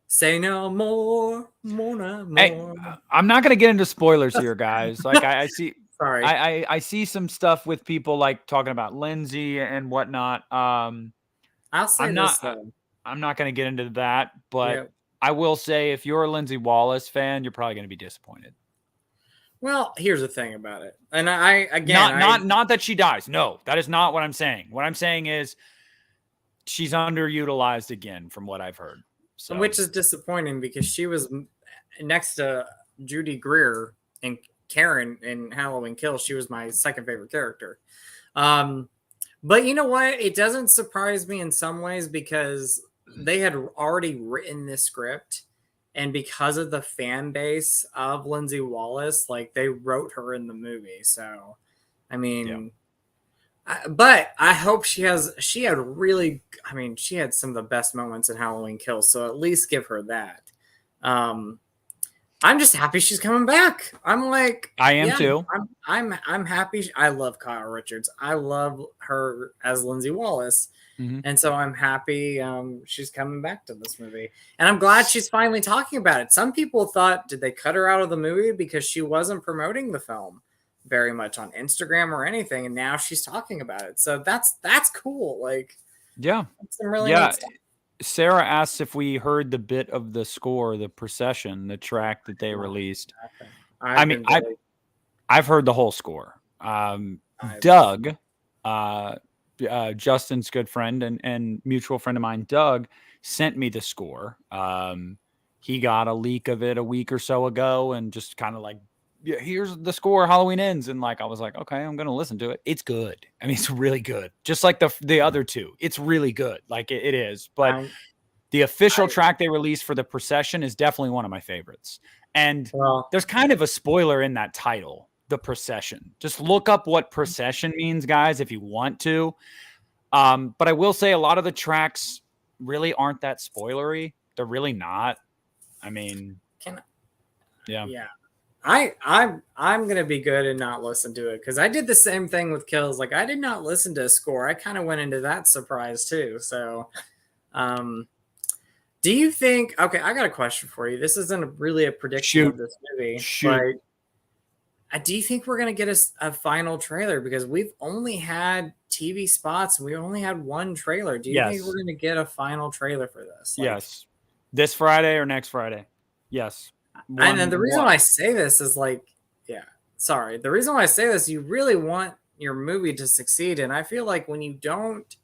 Say no more, more. Hey, I'm not going to get into spoilers here, guys. Like I see... Sorry. I see some stuff with people like talking about Lindsay and whatnot. I'll say I'm not going to get into that, but I will say if you're a Lindsay Wallace fan, you're probably going to be disappointed. Well, here's the thing about it. And not that she dies. No, that is not what I'm saying. What I'm saying is she's underutilized again from what I've heard. So. Which is disappointing because she was next to Judy Greer and Karen in Halloween Kills. She was my second favorite character. But you know what? It doesn't surprise me in some ways because they had already written this script, and because of the fan base of Lindsay Wallace, like they wrote her in the movie. So, I mean, but I hope she had some of the best moments in Halloween Kills. So at least give her that. I'm just happy she's coming back. I'm like, I am too. I'm happy. I love Kyle Richards. I love her as Lindsay Wallace. Mm-hmm. And so I'm happy she's coming back to this movie. And I'm glad she's finally talking about it. Some people thought, did they cut her out of the movie because she wasn't promoting the film very much on Instagram or anything? And now she's talking about it. So that's cool. Like, yeah. Some really neat stuff. Sarah asks if we heard the bit of the score, the procession, the track that they released. I've heard the whole score. Doug, Justin's good friend and mutual friend of mine, Doug, sent me the score. He got a leak of it a week or so ago and just kind of like, yeah, here's the score, Halloween Ends. And like, I was like, okay, I'm going to listen to it. It's good. I mean, it's really good. Just like the other two. It's really good. Like it is. But the official track they released for the procession is definitely one of my favorites. And there's kind of a spoiler in that title, the procession. Just look up what procession means, guys, if you want to. But I will say a lot of the tracks really aren't that spoilery. They're really not. I mean, yeah. I'm gonna be good and not listen to it because I did the same thing with Kills. Like I did not listen to a score. I kind of went into that surprise too. So, do you think? Okay, I got a question for you. This isn't really a prediction of this movie, but do you think we're gonna get a final trailer? Because we've only had TV spots. We only had one trailer. Do you think Yes. we're gonna get a final trailer for this? Like, Yes. This Friday or next Friday? Yes. and then the reason One. why I say this is like, yeah, sorry. The reason why I say this, you really want your movie to succeed, and I feel like when you don't,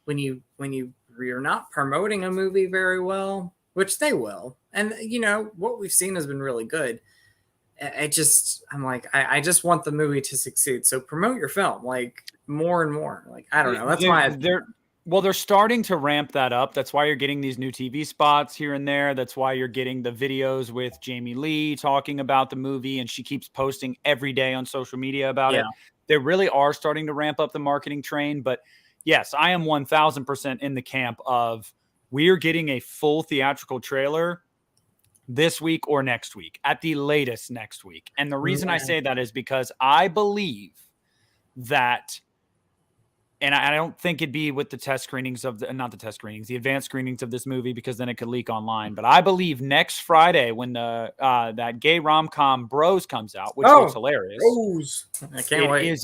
you're not promoting a movie very well, which they will, and what we've seen has been really good. I'm like, I just want the movie to succeed. So promote your film like more and more. Like, I don't know. That's my opinion. They're starting to ramp that up. That's why you're getting these new TV spots here and there. That's why you're getting the videos with Jamie Lee talking about the movie, and she keeps posting every day on social media about it. They really are starting to ramp up the marketing train. But yes, I am 1000% in the camp of we're getting a full theatrical trailer this week or next week, at the latest next week. And the reason I say that is because I believe that, and I don't think it'd be with the test screenings of not the test screenings, the advanced screenings of this movie, because then it could leak online. But I believe next Friday when the that gay rom-com Bros comes out, which looks hilarious. Bros. I can't wait.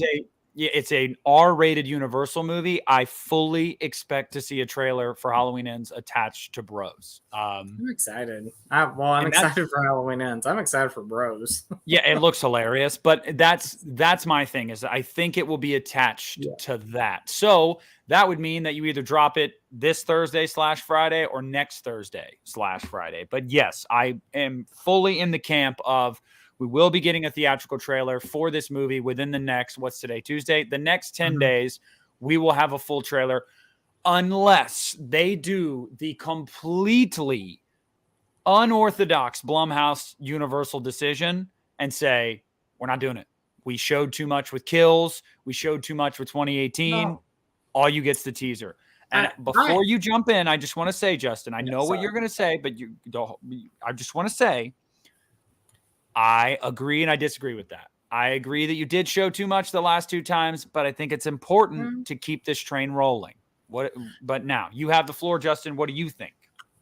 It's an R-rated Universal movie. I fully expect to see a trailer for Halloween Ends attached to Bros. I'm excited. I'm excited for Halloween Ends. I'm excited for Bros. Yeah, it looks hilarious, but that's my thing, is I think it will be attached to that. So that would mean that you either drop it this Thursday/Friday or next Thursday/Friday. But yes, I am fully in the camp of we will be getting a theatrical trailer for this movie within the next, what's today, Tuesday? The next 10 days, we will have a full trailer, unless they do the completely unorthodox Blumhouse Universal decision and say, we're not doing it. We showed too much with Kills. We showed too much with 2018. No. All you get's the teaser. And before you jump in, I just want to say, Justin, I know what you're going to say, but I just want to say, I agree and I disagree with that. I agree that you did show too much the last two times, but I think it's important to keep this train rolling. But now you have the floor, Justin. What do you think?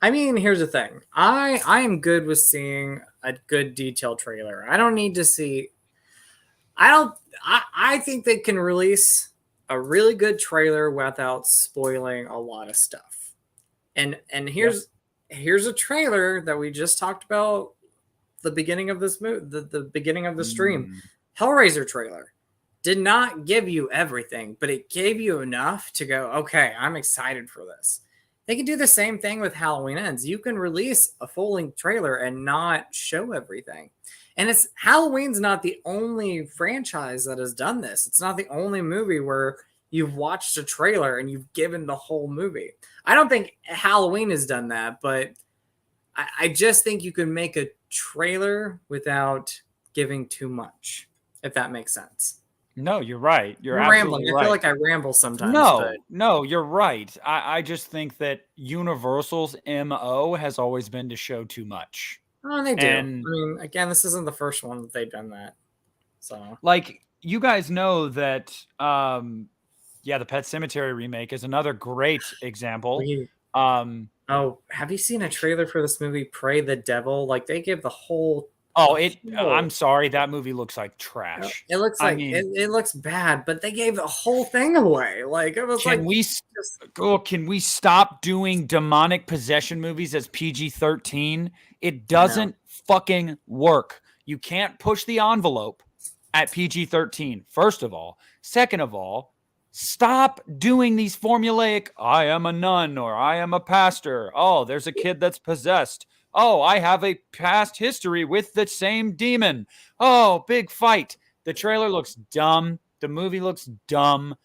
I mean, here's the thing. I am good with seeing a good detailed trailer. I don't need to see. I think they can release a really good trailer without spoiling a lot of stuff. And here's a trailer that we just talked about. The beginning of this movie, the beginning of the stream, Hellraiser trailer did not give you everything, but it gave you enough to go, okay, I'm excited for this. They can do the same thing with Halloween Ends. You can release a full-length trailer and not show everything. And Halloween's not the only franchise that has done this. It's not the only movie where you've watched a trailer and you've given the whole movie. I don't think Halloween has done that, but I just think you can make a trailer without giving too much, if that makes sense. No, you're right. You're rambling. Right. I feel like I ramble sometimes. No, you're right. I just think that Universal's MO has always been to show too much. Oh, and they do. I mean, again, this isn't the first one that they've done that. So, like, you guys know that, the Pet Sematary remake is another great example. Oh, have you seen a trailer for this movie, Pray the Devil? Like, they give the whole. I'm sorry, that movie looks like trash. It looks like it looks bad, but they gave the whole thing away. Like, it was can we stop doing demonic possession movies as PG-13? It doesn't fucking work. You can't push the envelope at PG-13. First of all, second of all, stop doing these formulaic, I am a nun or I am a pastor. Oh, there's a kid that's possessed. Oh, I have a past history with the same demon. Oh, big fight. The trailer looks dumb. The movie looks dumb.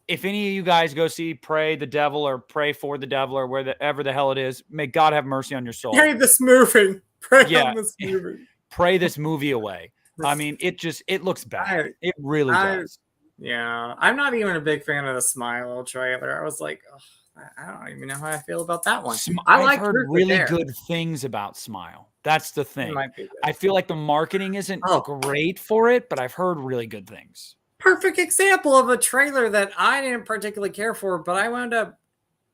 If any of you guys go see Pray the Devil or Pray for the Devil or wherever the hell it is, may God have mercy on your soul. Pray this movie. On this movie. Pray this movie away. I mean, it looks bad. It really does. Yeah, I'm not even a big fan of the Smile trailer. I was like, I don't even know how I feel about that one. I've heard really good things about Smile. That's the thing. I feel like the marketing isn't great for it, but I've heard really good things. Perfect example of a trailer that I didn't particularly care for, but I wound up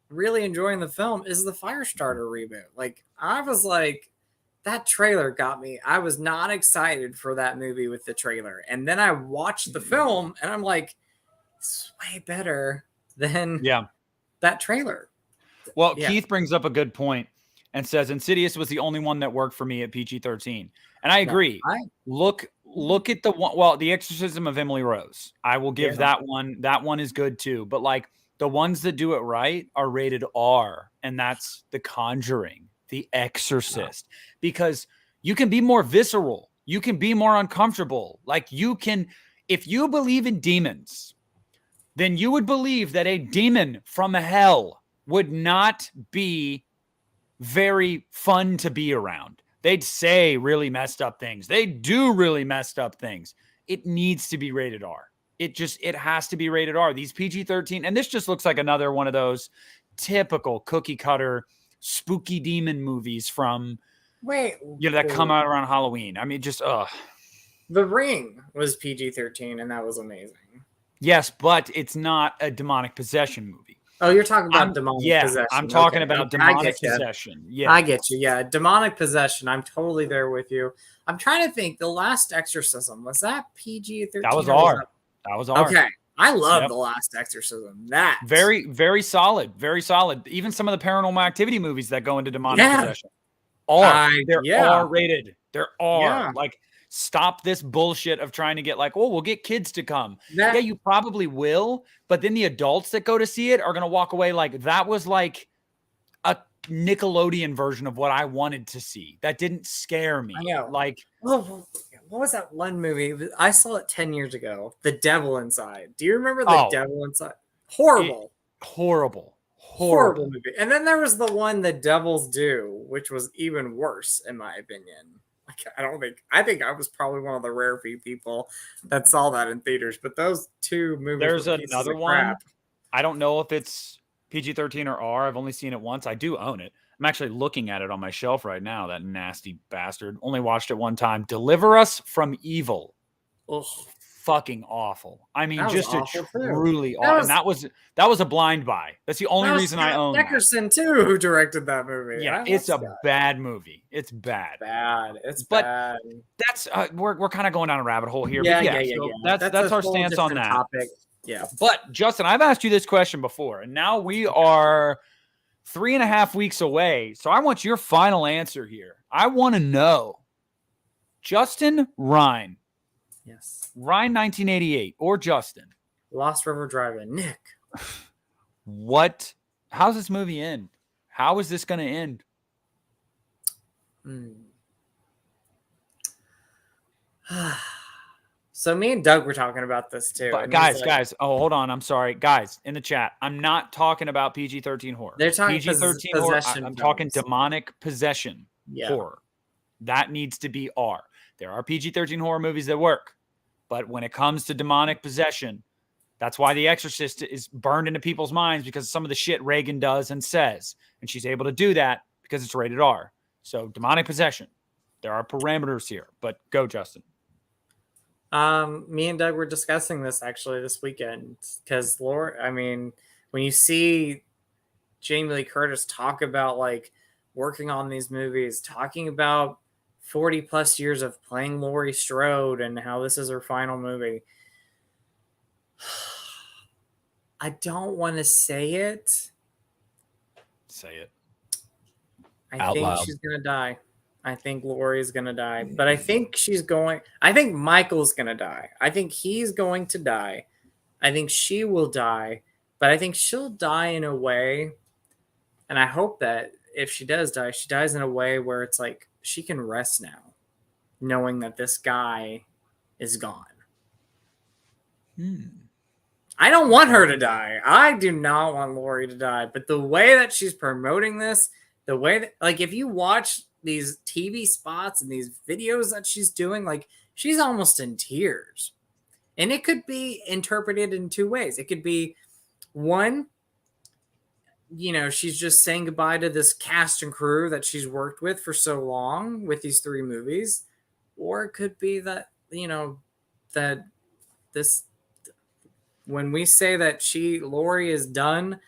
really enjoying the film is the Firestarter reboot. Like, I was like, that trailer got me. I was not excited for that movie with the trailer. And then I watched the film and I'm like, it's way better than that trailer. Well, Keith brings up a good point and says Insidious was the only one that worked for me at PG-13. And I agree. Look at the one, well, The Exorcism of Emily Rose. I will give that one. That one is good too. But like the ones that do it right are rated R, and that's The Conjuring, The Exorcist, because you can be more visceral. You can be more uncomfortable. Like you can, if you believe in demons, then you would believe that a demon from hell would not be very fun to be around. They'd say really messed up things. They do really messed up things. It needs to be rated R. It has to be rated R. These PG-13, and this just looks like another one of those typical cookie cutter spooky demon movies from that come out around Halloween. I mean, just The Ring was PG-13 and that was amazing. Yes, but it's not a demonic possession movie. Oh, you're talking about demonic possession. I'm talking about demonic possession. Yeah, I get you. Yeah, demonic possession. I'm totally there with you. I'm trying to think. The Last Exorcism, was that PG-13? That was R. That was R. Okay. I love The Last Exorcism. That very, very solid. Very solid. Even some of the Paranormal Activity movies that go into demonic possession. They're R-rated. They're R. Yeah. Like, stop this bullshit of trying to get like, oh, we'll get kids to come. Yeah, you probably will. But then the adults that go to see it are going to walk away like that was like a Nickelodeon version of what I wanted to see. That didn't scare me. I know. Like, what was that one movie? I saw it 10 years ago. The Devil Inside. Do you remember The Devil Inside? Horrible. Horrible movie. And then there was the one The Devils Do, which was even worse, in my opinion. I think I was probably one of the rare few people that saw that in theaters. But those two movies. There's another one. I don't know if it's PG-13 or R. I've only seen it once. I do own it. I'm actually looking at it on my shelf right now. That nasty bastard. Only watched it one time. Deliver Us from Evil. Ugh. Fucking awful. I mean, just a truly awful. And that was a blind buy. That's the only reason I own Dickerson too, who directed that movie. Yeah, it's a bad movie. It's bad. It's bad. That's we're kind of going down a rabbit hole here. Yeah. That's our stance on that. Topic. Yeah. But Justin, I've asked you this question before, and now we are 3.5 weeks away. So I want your final answer here. I want to know, Justin Rhine. Yes. Ryan 1988 or Justin. Lost River Drive-In. Nick. How's this movie end? How is this going to end? So me and Doug were talking about this too. But guys. Oh, hold on. I'm sorry. Guys, in the chat, I'm not talking about PG-13 horror. They're talking PG-13 horror. I'm talking demonic possession horror. That needs to be R. There are PG-13 horror movies that work. But when it comes to demonic possession, that's why The Exorcist is burned into people's minds, because of some of the shit Reagan does and says. And she's able to do that because it's rated R. So demonic possession. There are parameters here. But go, Justin. Me and Doug were discussing this actually this weekend. Because, when you see Jamie Lee Curtis talk about like working on these movies, talking about 40 plus years of playing Laurie Strode and how this is her final movie. I don't want to say it. Say it. I think she's going to die. I think Laurie's going to die. But I think Michael's going to die. I think he's going to die. I think she will die. But I think she'll die in a way, and I hope that if she does die, she dies in a way where it's like, she can rest now, knowing that this guy is gone. I don't want her to die. I do not want Laurie to die. But the way that she's promoting this, the way that, like, if you watch these TV spots and these videos that she's doing, like, she's almost in tears. And it could be interpreted in two ways. It could be, one, she's just saying goodbye to this cast and crew that she's worked with for so long with these 3 movies. Or it could be that, that this, when we say that Laurie is done,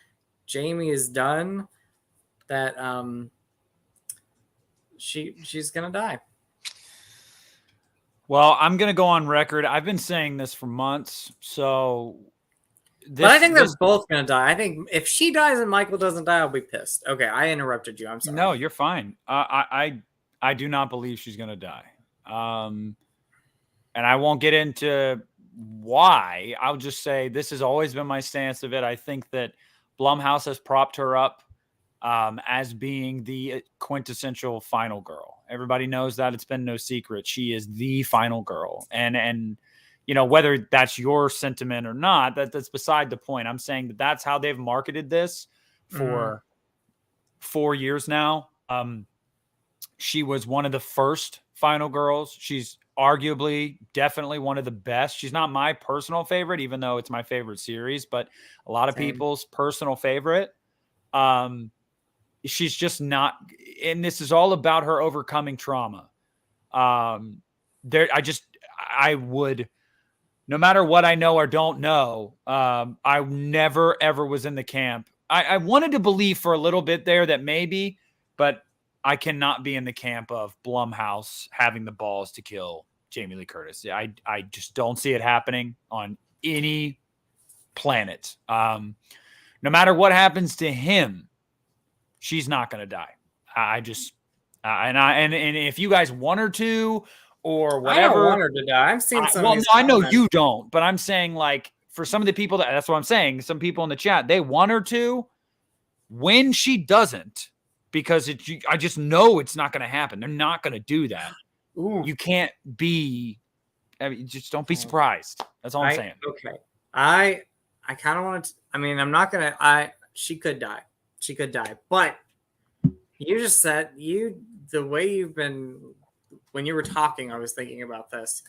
Jamie is done, that she's gonna die. Well, I'm gonna go on record. I've been saying this for months. So But I think they're both gonna die. I think if she dies and Michael doesn't die, I'll be pissed. Okay, I interrupted you. I'm sorry. No, you're fine. I do not believe she's gonna die. And I won't get into why. I'll just say this has always been my stance of it. I think that Blumhouse has propped her up as being the quintessential final girl. Everybody knows that. It's been no secret. She is the final girl. And you know, whether that's your sentiment or not, that's beside the point. I'm saying that that's how they've marketed this for 4 years now. She was one of the first final girls. She's arguably definitely one of the best. She's not my personal favorite, even though it's my favorite series, but a lot of people's personal favorite. She's just not, and this is all about her overcoming trauma. I would, no matter what I know or don't know, I never, ever was in the camp. I wanted to believe for a little bit there that maybe, but I cannot be in the camp of Blumhouse having the balls to kill Jamie Lee Curtis. I just don't see it happening on any planet. No matter what happens to him, she's not going to die. And if you guys want her to or whatever, I don't want her to die. I've seen some. Well, no, I know you don't, but I'm saying like for some of the people that's what I'm saying. Some people in the chat, they want her to. When she doesn't, because I just know it's not going to happen. They're not going to do that. Ooh. You can't be. I mean, just don't be surprised. That's all I'm saying. Okay. I kind of want to. I mean, I'm not gonna. She could die. She could die. But you just said the way you've been when you were talking. I was thinking about this.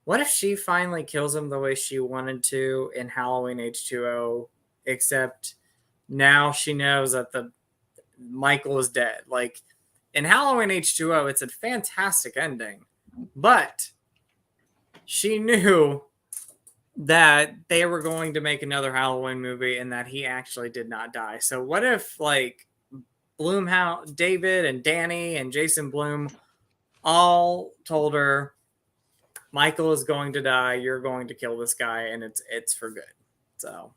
What if she finally kills him the way she wanted to in Halloween H2O? Except now she knows that Michael is dead. Like in Halloween H2O, it's a fantastic ending, but she knew that they were going to make another Halloween movie and that he actually did not die. So what if like Blumhouse, David and Danny and Jason Blum all told her Michael is going to die, you're going to kill this guy, and it's for good. So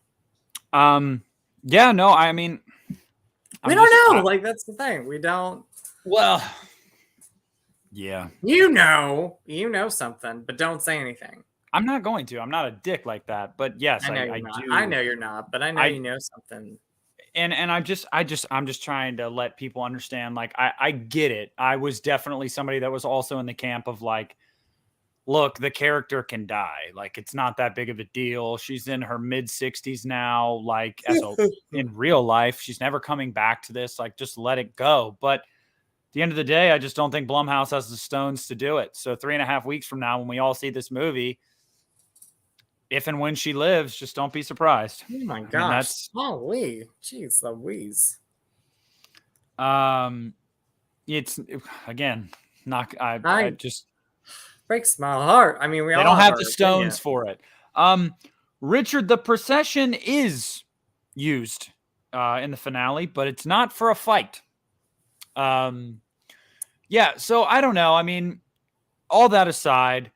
yeah, no, I mean we don't know. Like that's the thing. We don't. Well, yeah. You know something, but don't say anything. I'm not going to. I'm not a dick like that. But yes, I do. I know you're not, but I know you know something. And I'm just trying to let people understand. Like I get it. I was definitely somebody that was also in the camp of like, look, the character can die. Like it's not that big of a deal. She's in her mid 60s now. Like in real life, she's never coming back to this. Like just let it go. But at the end of the day, I just don't think Blumhouse has the stones to do it. So 3.5 weeks from now, when we all see this movie, if and when she lives, just don't be surprised. Oh my gosh! Holy, jeez, Louise. It's again, not. I just. Breaks my heart. I mean, they don't have the stones for it. Richard, the procession is used in the finale, but it's not for a fight. Yeah, so I don't know. I mean, all that aside,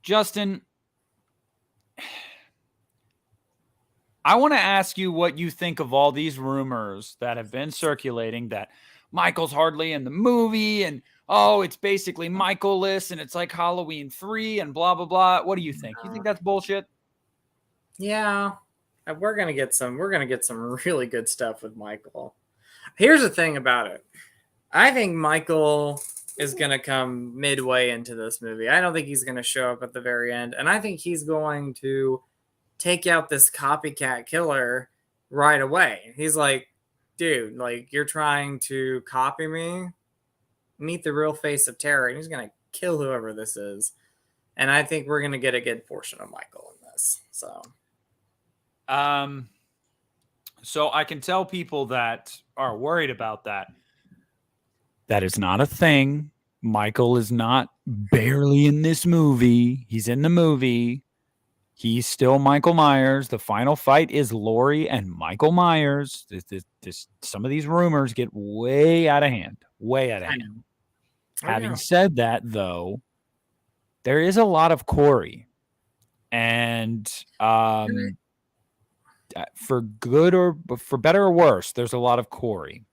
Justin, I want to ask you what you think of all these rumors that have been circulating that Michael's hardly in the movie and oh, it's basically Michael-less and it's like Halloween 3 and blah, blah, blah. What do you think? You think that's bullshit? Yeah. We're going to get some really good stuff with Michael. Here's the thing about it. I think Michael is going to come midway into this movie. I don't think he's going to show up at the very end. And I think he's going to take out this copycat killer right away. He's like, dude, like you're trying to copy me? Meet the real face of terror, and he's gonna kill whoever this is. And I think we're gonna get a good portion of Michael in this. So I can tell people that are worried about that. That is not a thing. Michael is not barely in this movie. He's in the movie. He's still Michael Myers. The final fight is Laurie and Michael Myers. Some of these rumors get way out of hand. Way out of hand. Oh Having yeah. said that, though, there is a lot of Corey. And for good or for better or worse, there's a lot of Corey.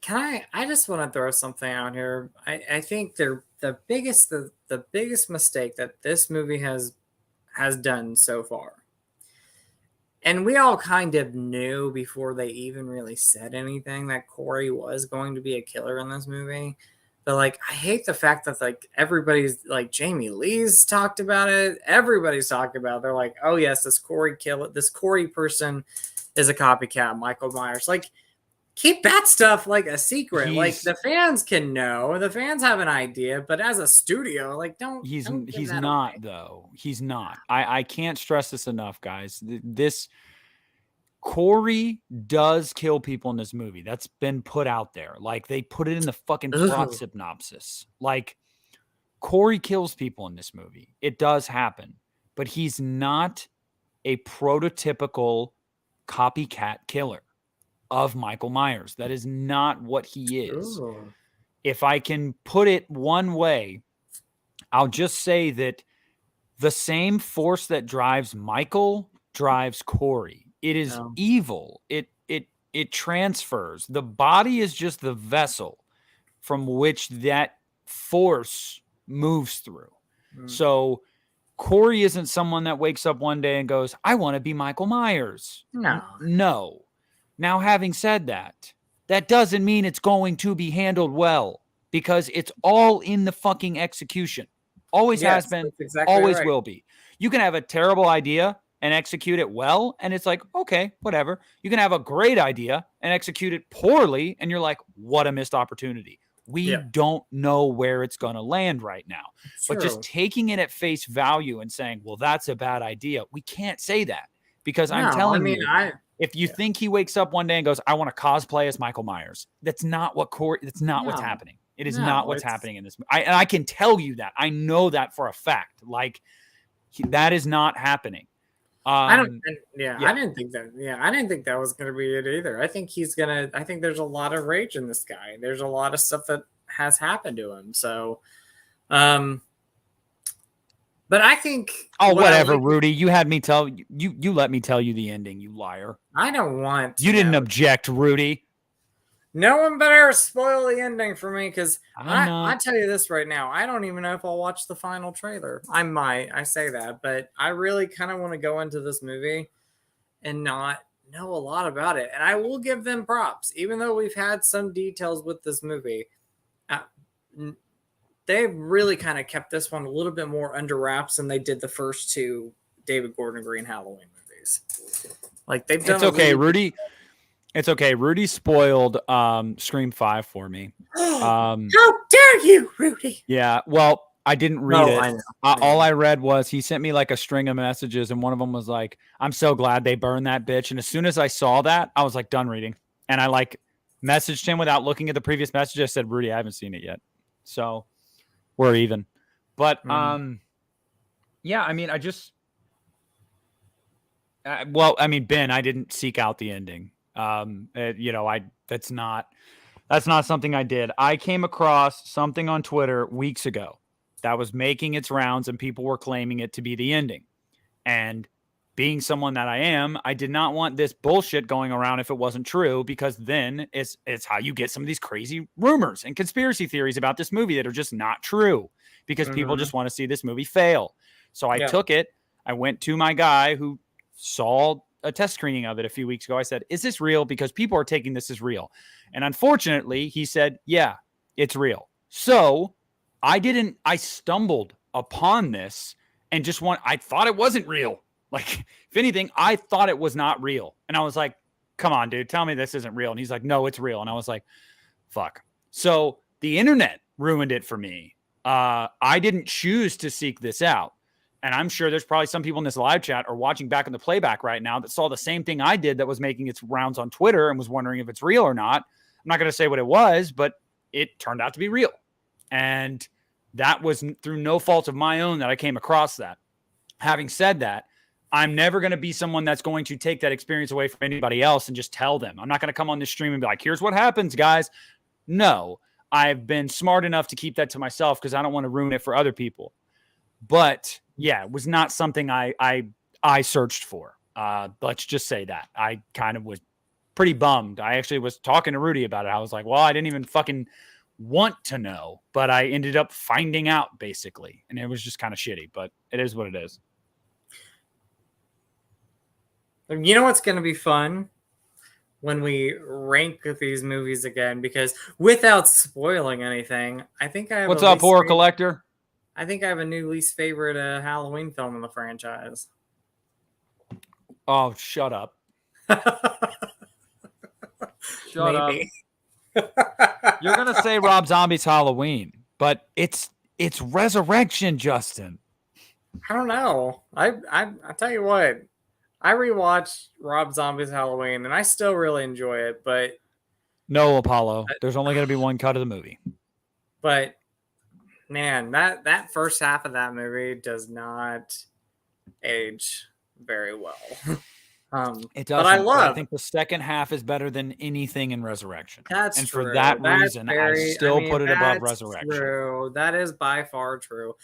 I just want to throw something out here. I think the biggest mistake that this movie has done so far, and we all kind of knew before they even really said anything that Corey was going to be a killer in this movie. But like, I hate the fact that like everybody's like Jamie Lee's talked about it. Everybody's talked about it. They're like, oh yes, this Corey person is a copycat, Michael Myers. Like, keep that stuff like a secret. Like the fans can know, the fans have an idea, but as a studio, like don't give that not away. though. He's not. I can't stress this enough, guys. This Corey does kill people in this movie. That's been put out there. Like they put it in the fucking plot Ugh. synopsis. Like Corey kills people in this movie. It does happen, but he's not a prototypical copycat killer of Michael Myers. That is not what he is. Ooh. If I can put it one way, I'll just say that the same force that drives Michael drives Corey. It is No. evil. It transfers. The body is just the vessel from which that force moves through. Mm. So Corey isn't someone that wakes up one day and goes, I want to be Michael Myers. No. No. Now, having said that, that doesn't mean it's going to be handled well because it's all in the fucking execution. Always has been, exactly always right. will be. You can have a terrible idea and execute it well, and it's like, okay, whatever. You can have a great idea and execute it poorly, and you're like, what a missed opportunity. We don't know where it's going to land right now. But just taking it at face value and saying, well, that's a bad idea. We can't say that because I'm telling you, if you think he wakes up one day and goes, I want to cosplay as Michael Myers, that's not what Corey, that's not what's happening. It is not what's happening in this. And I can tell you that. I know that for a fact. Like that is not happening. I didn't think that. Yeah, I didn't think that was going to be it either. I think I think there's a lot of rage in this guy. There's a lot of stuff that has happened to him. So, but I think. Oh, whatever, Rudy. You had me tell you. You let me tell you the ending. You liar. I don't want. You didn't object, Rudy. No one better spoil the ending for me because I tell you this right now. I don't even know if I'll watch the final trailer. I might. I say that, but I really kind of want to go into this movie and not know a lot about it. And I will give them props, even though we've had some details with this movie. They've really kind of kept this one a little bit more under wraps than they did the first two David Gordon Green Halloween movies. Like they've done. It's okay, Rudy. It's okay. Rudy spoiled Scream 5 for me. How dare you, Rudy? Yeah. Well, I didn't read it. I know. All I read was he sent me like a string of messages, and one of them was like, I'm so glad they burned that bitch. And as soon as I saw that, I was like, done reading. And I like messaged him without looking at the previous message. I said, Rudy, I haven't seen it yet. So we're even. But yeah, I mean, Ben, I didn't seek out the ending. That's not something I did. I came across something on Twitter weeks ago that was making its rounds and people were claiming it to be the ending. And being someone that I am, I did not want this bullshit going around if it wasn't true, because then it's how you get some of these crazy rumors and conspiracy theories about this movie that are just not true because people just want to see this movie fail. So I took it. I went to my guy who saw a test screening of it a few weeks ago. I said, is this real? Because people are taking this as real. And unfortunately, he said, yeah, it's real. So I stumbled upon this and I thought it wasn't real. Like, if anything, I thought it was not real. And I was like, come on, dude, tell me this isn't real. And he's like, no, it's real. And I was like, fuck. So the internet ruined it for me. I didn't choose to seek this out. And I'm sure there's probably some people in this live chat or watching back in the playback right now that saw the same thing I did that was making its rounds on Twitter and was wondering if it's real or not. I'm not going to say what it was, but it turned out to be real. And that was through no fault of my own that I came across that. Having said that, I'm never going to be someone that's going to take that experience away from anybody else and just tell them. I'm not going to come on this stream and be like, here's what happens, guys. No, I've been smart enough to keep that to myself because I don't want to ruin it for other people. But yeah, it was not something I searched for. Let's just say that. I kind of was pretty bummed. I actually was talking to Rudy about it. I was like, well, I didn't even fucking want to know, but I ended up finding out basically. And it was just kind of shitty, but it is what it is. You know what's going to be fun? When we rank these movies again, because without spoiling anything, I think I have What's up, horror collector? I think I have a new least favorite Halloween film in the franchise. Oh, shut up. Shut Maybe. up. You're going to say Rob Zombie's Halloween, but it's Resurrection, Justin. I don't know. I tell you what, I rewatched Rob Zombie's Halloween and I still really enjoy it, but no, Apollo. There's only going to be one cut of the movie. But man, that first half of that movie does not age very well. It doesn't. I think the second half is better than anything in Resurrection. That's and true. For that reason, I still put it above Resurrection. True. That is by far true.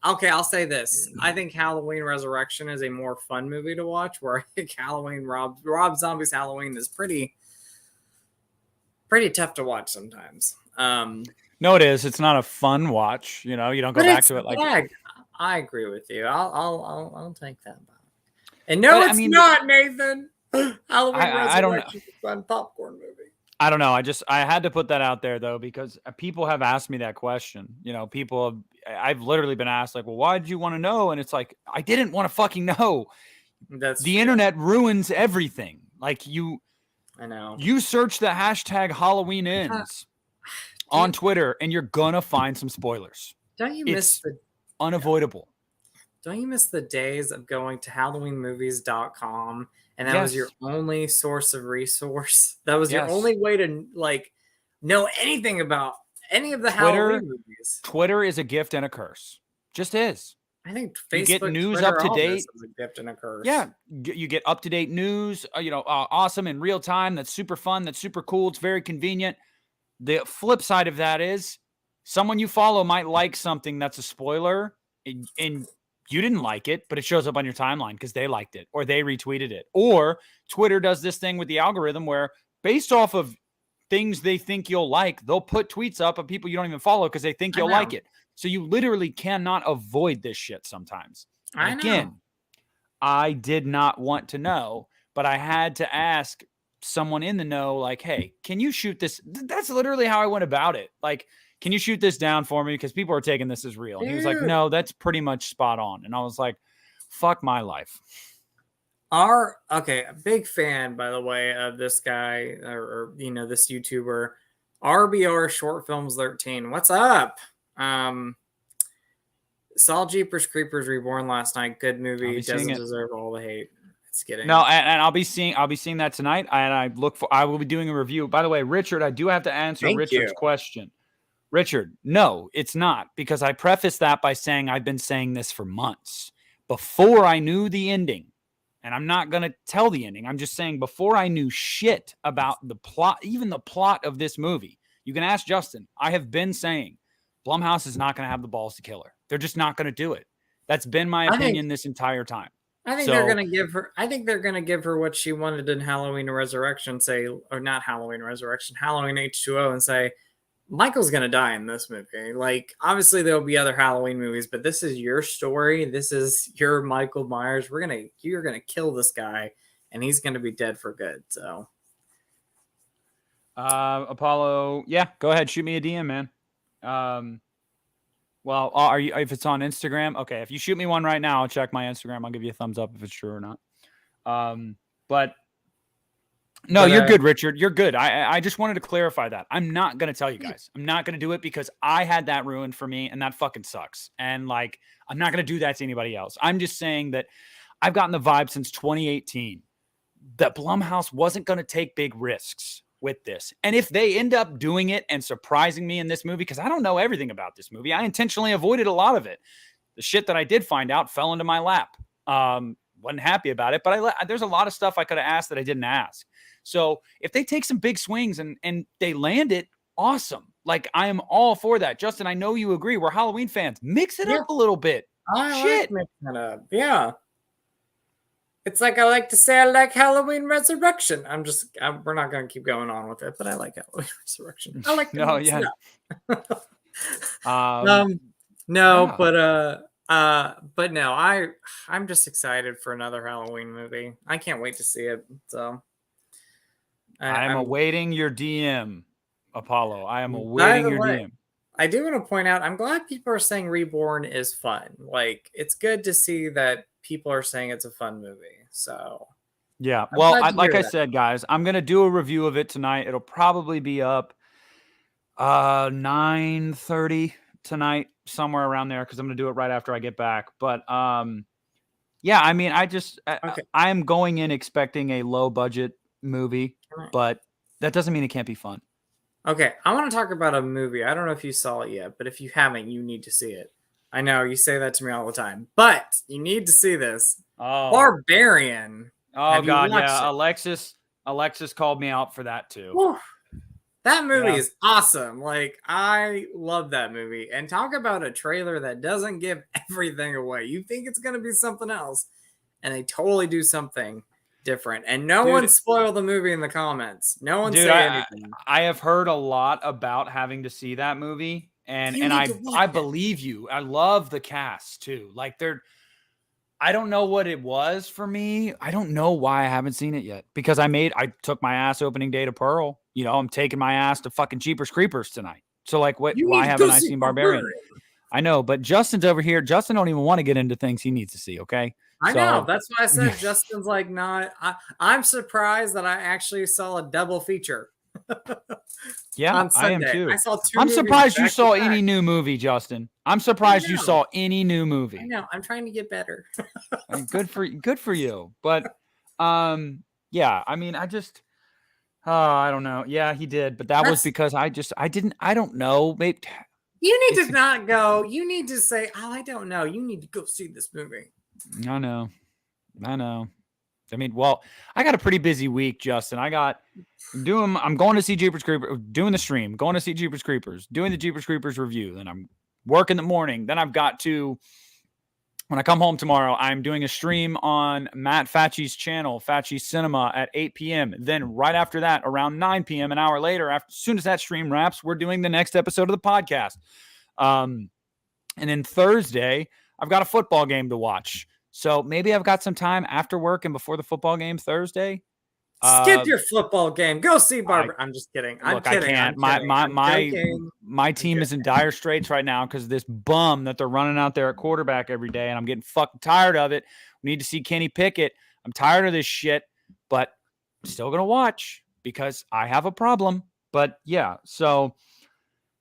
Okay, I'll say this. I think Halloween Resurrection is a more fun movie to watch, where I think Halloween Rob Zombie's Halloween is pretty tough to watch sometimes. No, it is. It's not a fun watch. You know, you don't go back to it like. Yeah, I agree with you. I'll take that back. And no, it's not, Nathan. Halloween Resurrection is a fun popcorn movie. I don't know. I had to put that out there though, because people have asked me that question. You know, I've literally been asked like, well, why did you want to know? And it's like, I didn't want to fucking know. That's the internet ruins everything. Like I know. You search the hashtag Halloween ends on Twitter and you're gonna find some spoilers. Don't you miss unavoidable. Don't you miss the days of going to HalloweenMovies.com and that was your only source of resource? That was your only way to like know anything about any of the Halloween movies. Twitter is a gift and a curse. Just is. I think Facebook, you get news Twitter, up to date. Is a gift and a curse. Yeah, you get up to date news. Awesome in real time. That's super fun. That's super cool. It's very convenient. The flip side of that is someone you follow might like something that's a spoiler, and you didn't like it, but it shows up on your timeline because they liked it or they retweeted it. Or Twitter does this thing with the algorithm where based off of things they think you'll like, they'll put tweets up of people you don't even follow because they think you'll like it. So you literally cannot avoid this shit sometimes. Again, I did not want to know, but I had to ask someone in the know, like, hey, can you shoot this? That's literally how I went about it. Like, can you shoot this down for me? Because people are taking this as real. And he was like, no, that's pretty much spot on. And I was like, fuck my life. A big fan, by the way, of this guy or this YouTuber, RBR Short Films 13. What's up? Saw Jeepers Creepers Reborn last night. Good movie. Doesn't deserve all the hate. It's getting and I'll be seeing that tonight. And I will be doing a review. By the way, Richard, I do have to answer Richard's question. Richard, no, it's not, because I prefaced that by saying I've been saying this for months before I knew the ending. And I'm not going to tell the ending. I'm just saying before I knew shit about the plot, even the plot of this movie. You can ask Justin. I have been saying Blumhouse is not going to have the balls to kill her. They're just not going to do it. That's been my opinion this entire time. I think they're going to give her. I think they're going to give her what she wanted in Halloween Resurrection. Or not Halloween Resurrection, Halloween H2O, and say Michael's going to die in this movie. Like, obviously there'll be other Halloween movies, but this is your story. This is your Michael Myers. You're going to kill this guy and he's going to be dead for good. So, Apollo. Yeah, go ahead. Shoot me a DM, man. Well, are you, if it's on Instagram? Okay. If you shoot me one right now, I'll check my Instagram. I'll give you a thumbs up if it's true or not. No, you're good, Richard. You're good. I just wanted to clarify that. I'm not going to tell you guys. I'm not going to do it because I had that ruined for me and that fucking sucks. And like, I'm not going to do that to anybody else. I'm just saying that I've gotten the vibe since 2018 that Blumhouse wasn't going to take big risks with this. And if they end up doing it and surprising me in this movie, because I don't know everything about this movie, I intentionally avoided a lot of it. The shit that I did find out fell into my lap. Wasn't happy about it, but there's a lot of stuff I could have asked that I didn't ask. So if they take some big swings and they land it, awesome. Like, I am all for that. Justin, I know you agree. We're Halloween fans. Mix it Yeah, up a little bit. I like Shit. mixing it up. Yeah. It's like I like to say I like Halloween Resurrection. We're not going to keep going on with it, but I like Halloween Resurrection. I like to No, mix it yeah. up. Um, No, yeah. but no, I'm just excited for another Halloween movie. I can't wait to see it. So I am I'm. awaiting your DM, Apollo. I am By awaiting the your way, DM. I do want to point out, I'm glad people are saying Reborn is fun. Like, it's good to see that people are saying it's a fun movie. So, Yeah. I'm Well, glad to like hear I that. said, guys, I'm going to do a review of it tonight. It'll probably be up 9:30 tonight, somewhere around there, because I'm going to do it right after I get back. But yeah, I mean, Okay. I'm going in expecting a low budget movie, but that doesn't mean it can't be fun. Okay, I want to talk about a movie. I don't know if you saw it yet, but if you haven't, you need to see it. I know you say that to me all the time, but you need to see this. Oh. Barbarian. Oh Have you God, watched yeah. it? Alexis called me out for that too. Whew. That movie Yeah. is awesome. Like, I love that movie. And talk about a trailer that doesn't give everything away. You think it's going to be something else, and they totally do something different. And no one spoil the movie in the comments. No one say anything. I have heard a lot about having to see that movie, and You need to watch I it. believe you. I love the cast too. Like, I don't know what it was for me. I don't know why I haven't seen it yet, because I took my ass opening day to Pearl. You know, I'm taking my ass to fucking Jeepers Creepers tonight. So like, You why need to haven't go I see seen Barbarian? I know, but Justin's over here. Justin don't even want to get into things he needs to see. Okay. I know. So That's why I said Justin's like not. I'm surprised that I actually saw a double feature. yeah, On I am Sunday. too. I saw two I'm movies surprised you back to saw back. any new movie, Justin. I'm I surprised you know. saw any new I movie. know. I'm trying to get better. Good for you. But yeah, I mean, I don't know. Yeah, he did, but that was because I don't know. Maybe You need to not go. You need to say, "Oh, I don't know." You need to go see this movie. I know. I mean, well, I got a pretty busy week, Justin. I'm going to see Jeepers Creepers, doing the stream, going to see Jeepers Creepers, doing the Jeepers Creepers review. Then I'm working in the morning. Then I've got to, when I come home tomorrow, I'm doing a stream on Matt Facci's channel, Facci Cinema, at 8 p.m. Then right after that, around 9 p.m., an hour later, as soon as that stream wraps, we're doing the next episode of the podcast. And then Thursday, I've got a football game to watch. So maybe I've got some time after work and before the football game Thursday. Skip your football game. Go see Barbara. I'm just kidding. Look, I can't. My team is in dire straits right now because this bum that they're running out there at quarterback every day, and I'm getting fucking tired of it. We need to see Kenny Pickett. I'm tired of this shit, but I'm still gonna watch because I have a problem. But yeah, so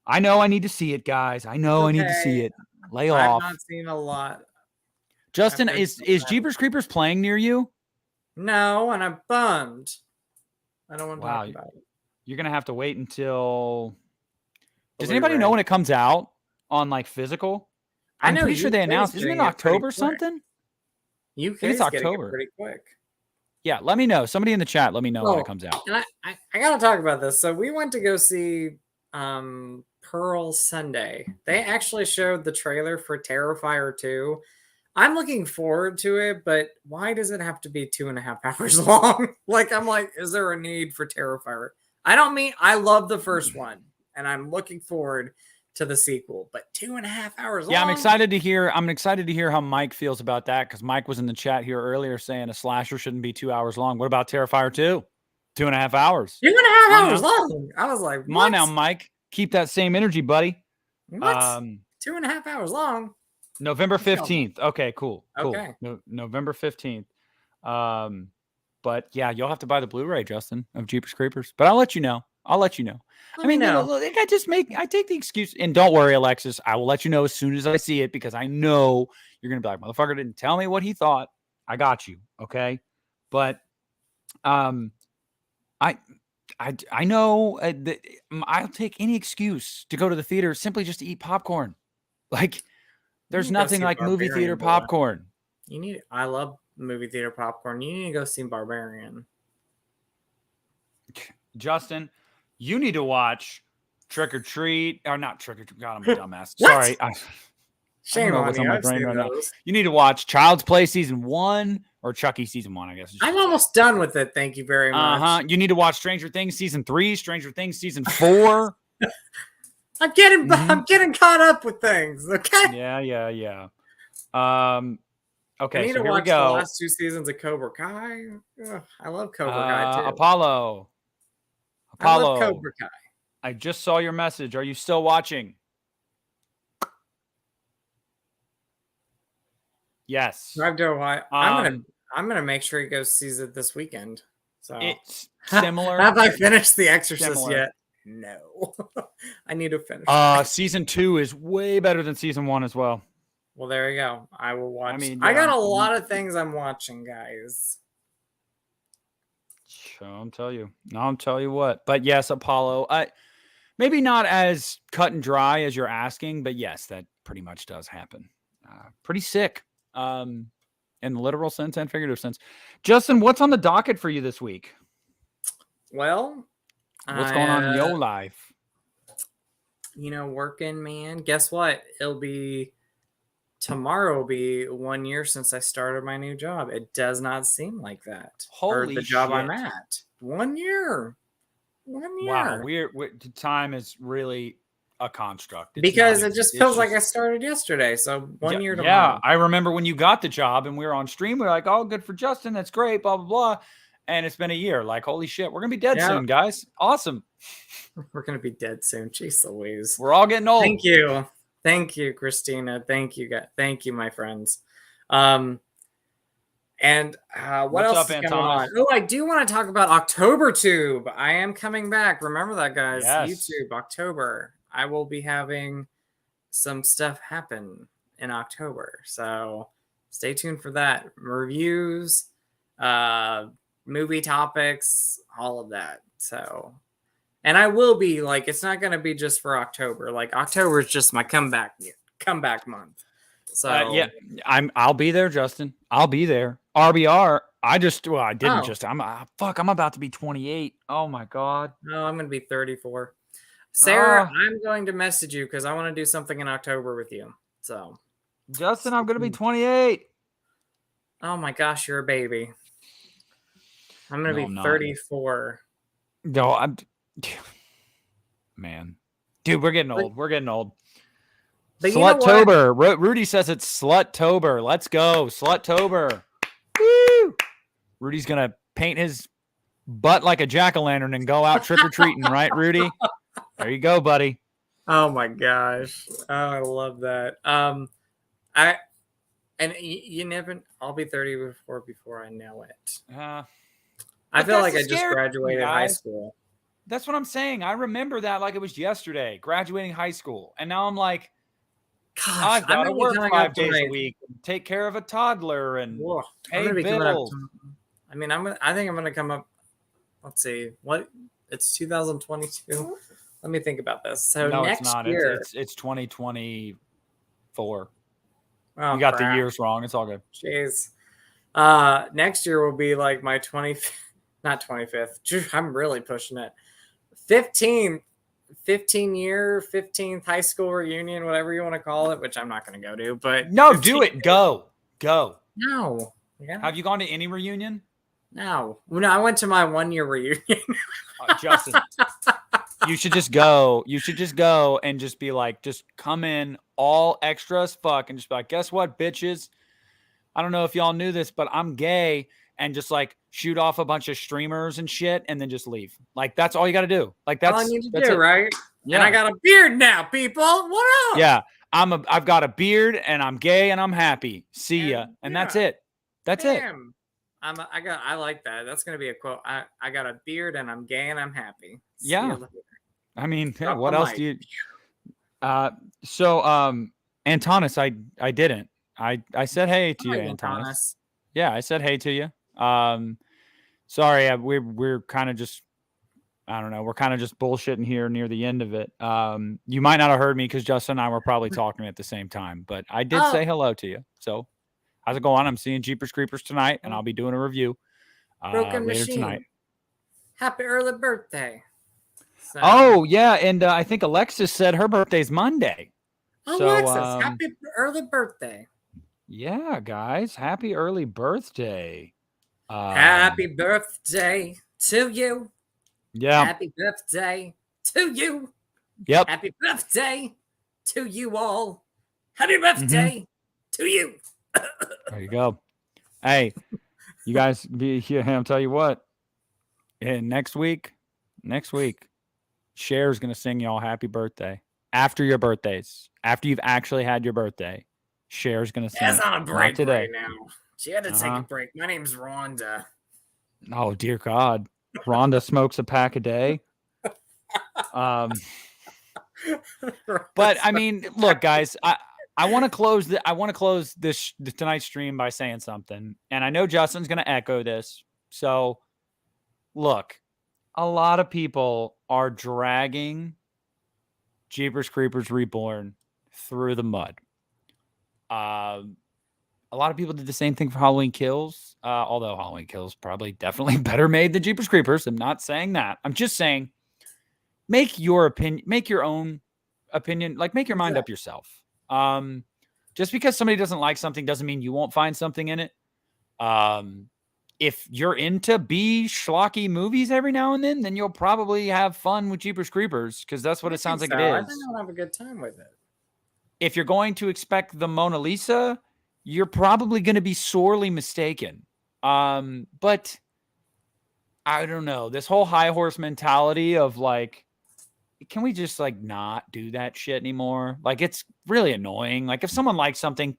I know I need to see it, guys. I know I need to see it. Lay off. I've not seen a lot. Justin, is Jeepers Creepers playing near you? No, and I'm bummed. I don't want to talk about it. You're gonna have to wait until. Does anybody know when it comes out on like physical? I'm pretty sure they announced. Isn't it in October something? I think it's October. pretty quick. Yeah, let me know. Somebody in the chat, let me know when it comes out. And I gotta talk about this. So we went to go see Pearl Sunday. They actually showed the trailer for Terrifier 2. I'm looking forward to it, but why does it have to be 2.5 hours long? Like, I'm like, is there a need for Terrifier? I love the first one, and I'm looking forward to the sequel, but 2.5 hours long. Yeah, I'm excited to hear how Mike feels about that, because Mike was in the chat here earlier saying a slasher shouldn't be 2 hours long. What about Terrifier 2? 2.5 hours. 2.5 hours long. I was like, come on now, Mike. Keep that same energy, buddy. What? 2.5 hours long. November 15th. Okay, cool. Okay. November 15th. But yeah, you'll have to buy the Blu-ray, Justin, of Jeepers Creepers. But I'll let you know. I mean, I take the excuse, and don't worry, Alexis. I will let you know as soon as I see it, because I know you're gonna be like, motherfucker didn't tell me what he thought. I got you, okay? But I know that I'll take any excuse to go to the theater simply just to eat popcorn. Like, there's nothing like movie theater popcorn. I love movie theater popcorn. You need to go see Barbarian. Justin, you need to watch Trick or Treat, or not Trick or Treat. God, I'm a dumbass. What? Sorry. I don't Shame know on what's on you. my I've brain seen right now. those. You need to watch Child's Play season 1 or Chucky season 1, I guess. I'm almost done with it. Thank you very much. You need to watch Stranger Things season 3, Stranger Things season 4. I'm getting caught up with things. Okay. Yeah. Okay, I need so to here we watch the go. last 2 seasons of Cobra Kai. Ugh, I love Cobra Kai too. Apollo. I love Cobra Kai. I just saw your message. Are you still watching? Yes. Drive to Ohio. I'm gonna make sure he goes sees it this weekend. So it's similar. Have I finished The Exorcist Similar. yet? No. I need to finish. Season 2 is way better than season 1 as well. Well, there you go. I will watch. I mean, I got a lot of things I'm watching, guys. I'll tell you. I'll tell you what. But yes, Apollo. Maybe not as cut and dry as you're asking, but yes, that pretty much does happen. Pretty sick. In the literal sense and figurative sense. Justin, what's on the docket for you this week? Well, what's going on in your life? Working, man. Guess what? Tomorrow will be 1 year since I started my new job. It does not seem like that. Holy the job shit. I'm at. 1 year. 1 year. Wow, time is really a construct. Because it just feels like I started yesterday. So 1 year tomorrow. Yeah, I remember when you got the job and we were on stream. We were like, "Oh, good for Justin. That's great." Blah blah blah. And it's been a year. Like, holy shit, we're gonna be dead soon, guys. Awesome. We're gonna be dead soon. Jeez Louise. We're all getting old. Thank you, Christina. Thank you, guys. Thank you, my friends. And what else is going on? Oh, I do want to talk about OctoberTube. I am coming back. Remember that, guys. Yes. YouTube, October. I will be having some stuff happen in October. So stay tuned for that. Reviews, movie topics, all of that. So, and I will be it's not going to be just for October. October is just my comeback month. So I'll be there, Justin. I'll be there. RBR. I'm about to be 28. Oh my God. No, I'm going to be 34. Sarah, I'm going to message you because I want to do something in October with you. So, Justin, I'm going to be 28. Oh my gosh, you're a baby. I'm going to be 34. No, man. Dude, we're getting old. Sluttober. Rudy says it's Sluttober. Let's go. Sluttober. Woo! Rudy's going to paint his butt like a jack-o'-lantern and go out trick-or-treating, right, Rudy? There you go, buddy. Oh my gosh. Oh, I love that. You never, I'll be 30 before I know it. I feel like I just graduated high school. That's what I'm saying. I remember that like it was yesterday, graduating high school. And now I'm like, gosh, I've got to work 5 days a week, and take care of a toddler and pay bills. I think I'm going to come up. Let's see. It's 2022. Let me think about this. So no, next it's not. year, it's 2024. Oh, you got the years wrong. It's all good. Jeez. Next year will be like my 25th, not 25th. I'm really pushing it. 15th high school reunion, whatever you want to call it, which I'm not going to go to, but no, do it. Go. No. Yeah. Have you gone to any reunion? No, I went to my 1 year reunion. Justin, you should just go. You should just go and just be like, just come in all extra as fuck and just be like, guess what, bitches? I don't know if y'all knew this, but I'm gay, and just like shoot off a bunch of streamers and shit and then just leave. Like, that's all you got to do. Like, that's all I need to do, right? Yeah. And I got a beard now, people. What up? Yeah. I've got a beard and I'm gay and I'm happy. See ya. And that's it. That's it. I like that. That's gonna be a quote. I got a beard and I'm gay and I'm happy. Yeah. I mean, what else do you? Antonis, I didn't. I said hey to you, Antonis. Yeah, I said hey to you. Sorry, we're kind of just, I don't know. We're kind of just bullshitting here near the end of it. You might not have heard me because Justin and I were probably talking at the same time, but I did say hello to you. So how's it going? I'm seeing Jeepers Creepers tonight, and I'll be doing a review Broken later Machine. tonight. Happy early birthday. So, Oh yeah, and I think Alexis said her birthday's Monday. So Alexis, happy early birthday. yeah, guys, happy early birthday. Happy birthday to you. Yeah. Happy birthday to you. Yep. Happy birthday to you all. Happy Mm-hmm. birthday to you. There you go. Hey, you guys be here. I'll tell you what. And next week, Cher's gonna sing y'all happy birthday after your birthdays. After you've actually had your birthday, Cher's gonna sing That's it. on a Not break right today. now. She had to take a break. My name's Rhonda. Oh dear God. Rhonda smokes a pack a day. But I mean, look, guys, I want to close this tonight's stream by saying something, and I know Justin's going to echo this. So, look, a lot of people are dragging Jeepers Creepers Reborn through the mud. A lot of people did the same thing for Halloween Kills, although Halloween Kills probably definitely better made than Jeepers Creepers. I'm not saying that. I'm just saying make your opinion, make your own opinion, like make your mind up yourself. Just because somebody doesn't like something doesn't mean you won't find something in it. If you're into B schlocky movies every now and then you'll probably have fun with Jeepers Creepers because that's what it sounds like it is. I think I'll have a good time with it. If you're going to expect the Mona Lisa, you're probably going to be sorely mistaken. But I don't know, this whole high horse mentality of like, can we just like not do that shit anymore? Like, it's really annoying. Like, if someone likes something,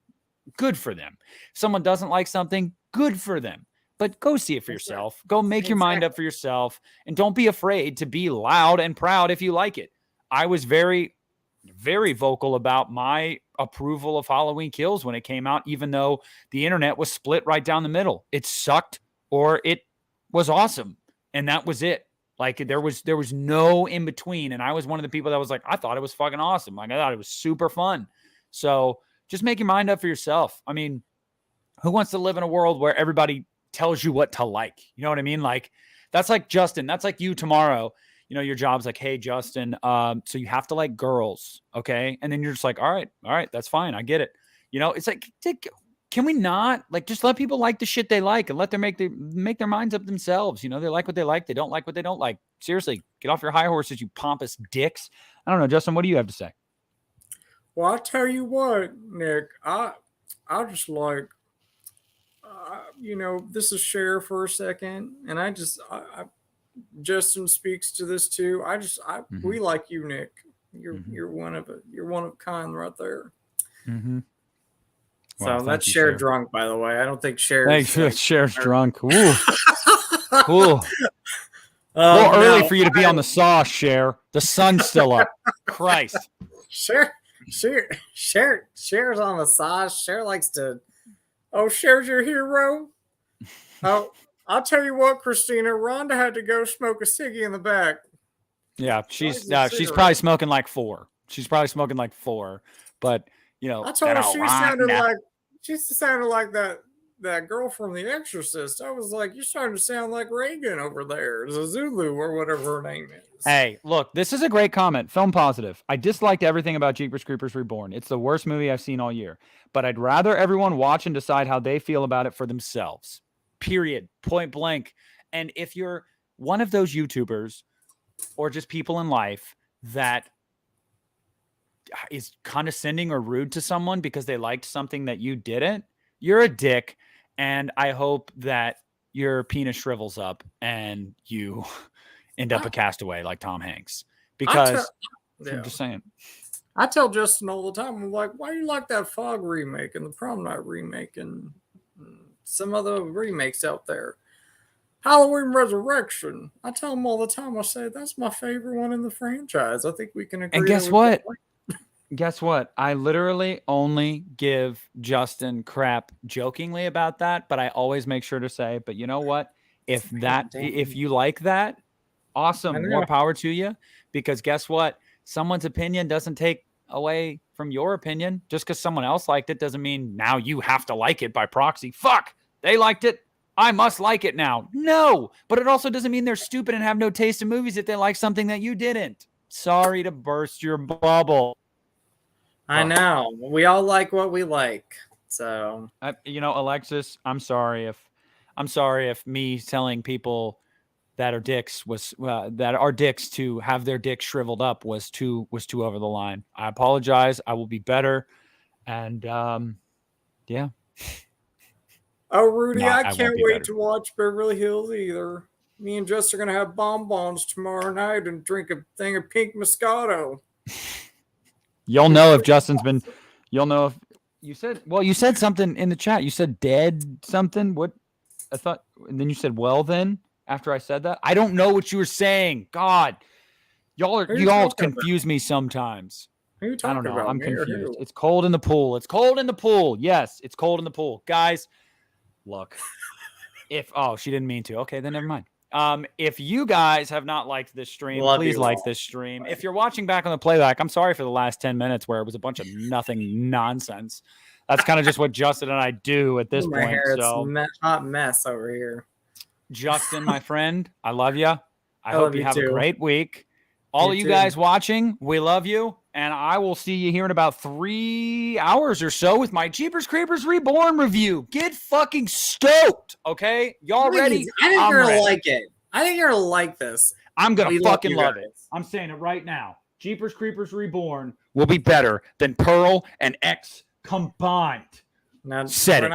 good for them. If someone doesn't like something, good for them. But go see it for yourself. Go make your mind up for yourself. And don't be afraid to be loud and proud if you like it. I was very, very vocal about my approval of Halloween Kills when it came out, even though the internet was split right down the middle. It sucked or it was awesome. And that was it. Like there was no in between. And I was one of the people that was like, I thought it was fucking awesome. Like I thought it was super fun. So just make your mind up for yourself. I mean, who wants to live in a world where everybody tells you what to like? You know what I mean? Like that's like Justin. That's like you tomorrow. You know, your job's like, hey, Justin, so you have to like girls. Okay. And then you're just like, all right, that's fine. I get it. You know, it's like, can we not like just let people like the shit they like and let them make their minds up themselves? You know, they like what they like. They don't like what they don't like. Seriously, get off your high horses, you pompous dicks. I don't know, Justin, what do you have to say? Well, I'll tell you what, Nick, I just like, you know, this is Cher for a second. And Justin speaks to this too. We like you, Nick. You're one of a kind right there. Mm-hmm. So wow, that's Cher drunk, by the way. I don't think Cher's Cher's drunk. Ooh. Ooh. A little early for you to be on the sauce, Cher. The sun's still up. Christ. Cher's on the sauce. Cher likes to. Oh, Cher's your hero. Oh, I'll tell you what, Christina. Rhonda had to go smoke a ciggy in the back. Yeah, she's probably smoking like 4. She's probably smoking like 4. But you know, I told her she sounded like that girl from The Exorcist. I was like, you're starting to sound like Reagan over there, Zulu or whatever her name is. Hey, look, this is a great comment. Film positive. I disliked everything about Jeepers Creepers Reborn. It's the worst movie I've seen all year. But I'd rather everyone watch and decide how they feel about it for themselves. Period. Point blank. And if you're one of those YouTubers or just people in life that is condescending or rude to someone because they liked something that you didn't, you're a dick. And I hope that your penis shrivels up and you end up a castaway like Tom Hanks. Because I'm just saying. I tell Justin all the time, I'm like, why do you like that Fog remake and the Prom Night remake and some other remakes out there? Halloween Resurrection. I tell him all the time, I say, that's my favorite one in the franchise. I think we can agree. And guess what? Guess what? I literally only give Justin crap jokingly about that, but I always make sure to say, but you know what? If you like that, awesome. More power to you. Because guess what? Someone's opinion doesn't take away from your opinion. Just because someone else liked it doesn't mean now you have to like it by proxy. Fuck! They liked it. I must like it now. No, but it also doesn't mean they're stupid and have no taste in movies if they like something that you didn't. Sorry to burst your bubble. I know. We all like what we like. So, Alexis, I'm sorry if me telling people that are dicks to have their dicks shriveled up was too over the line. I apologize. I will be better. And yeah. Oh, Rudy, No, I I won't can't be wait better. to watch Beverly Hills either. Me and Jess are gonna have bonbons tomorrow night and drink a thing of pink Moscato. You'll know if Justin's been. You'll know if you said. Well, you said something in the chat. You said dead something. What? I thought, and then you said, well, then after I said that, I don't know what you were saying. God, y'all confuse me sometimes. Who are you I talking don't know. about? I'm Me or confused. who? It's cold in the pool. It's cold in the pool. Yes, it's cold in the pool, guys. Look, she didn't mean to. Okay, then never mind. If you guys have not liked this stream, please like this stream. If you're watching back on the playback, I'm sorry for the last 10 minutes where it was a bunch of nothing nonsense. That's kind of just what Justin and I do at this point. Hair, so it's hot mess over here. Justin, my friend, I love you. I hope you have a great week. All of you guys watching, we love you. And I will see you here in about 3 hours or so with my Jeepers Creepers Reborn review. Get fucking stoked, okay? Y'all ready? I think you're going to like it. I think you're going to like this. I'm going to fucking love it. I'm saying it right now. Jeepers Creepers Reborn will be better than Pearl and X combined. Now, said it.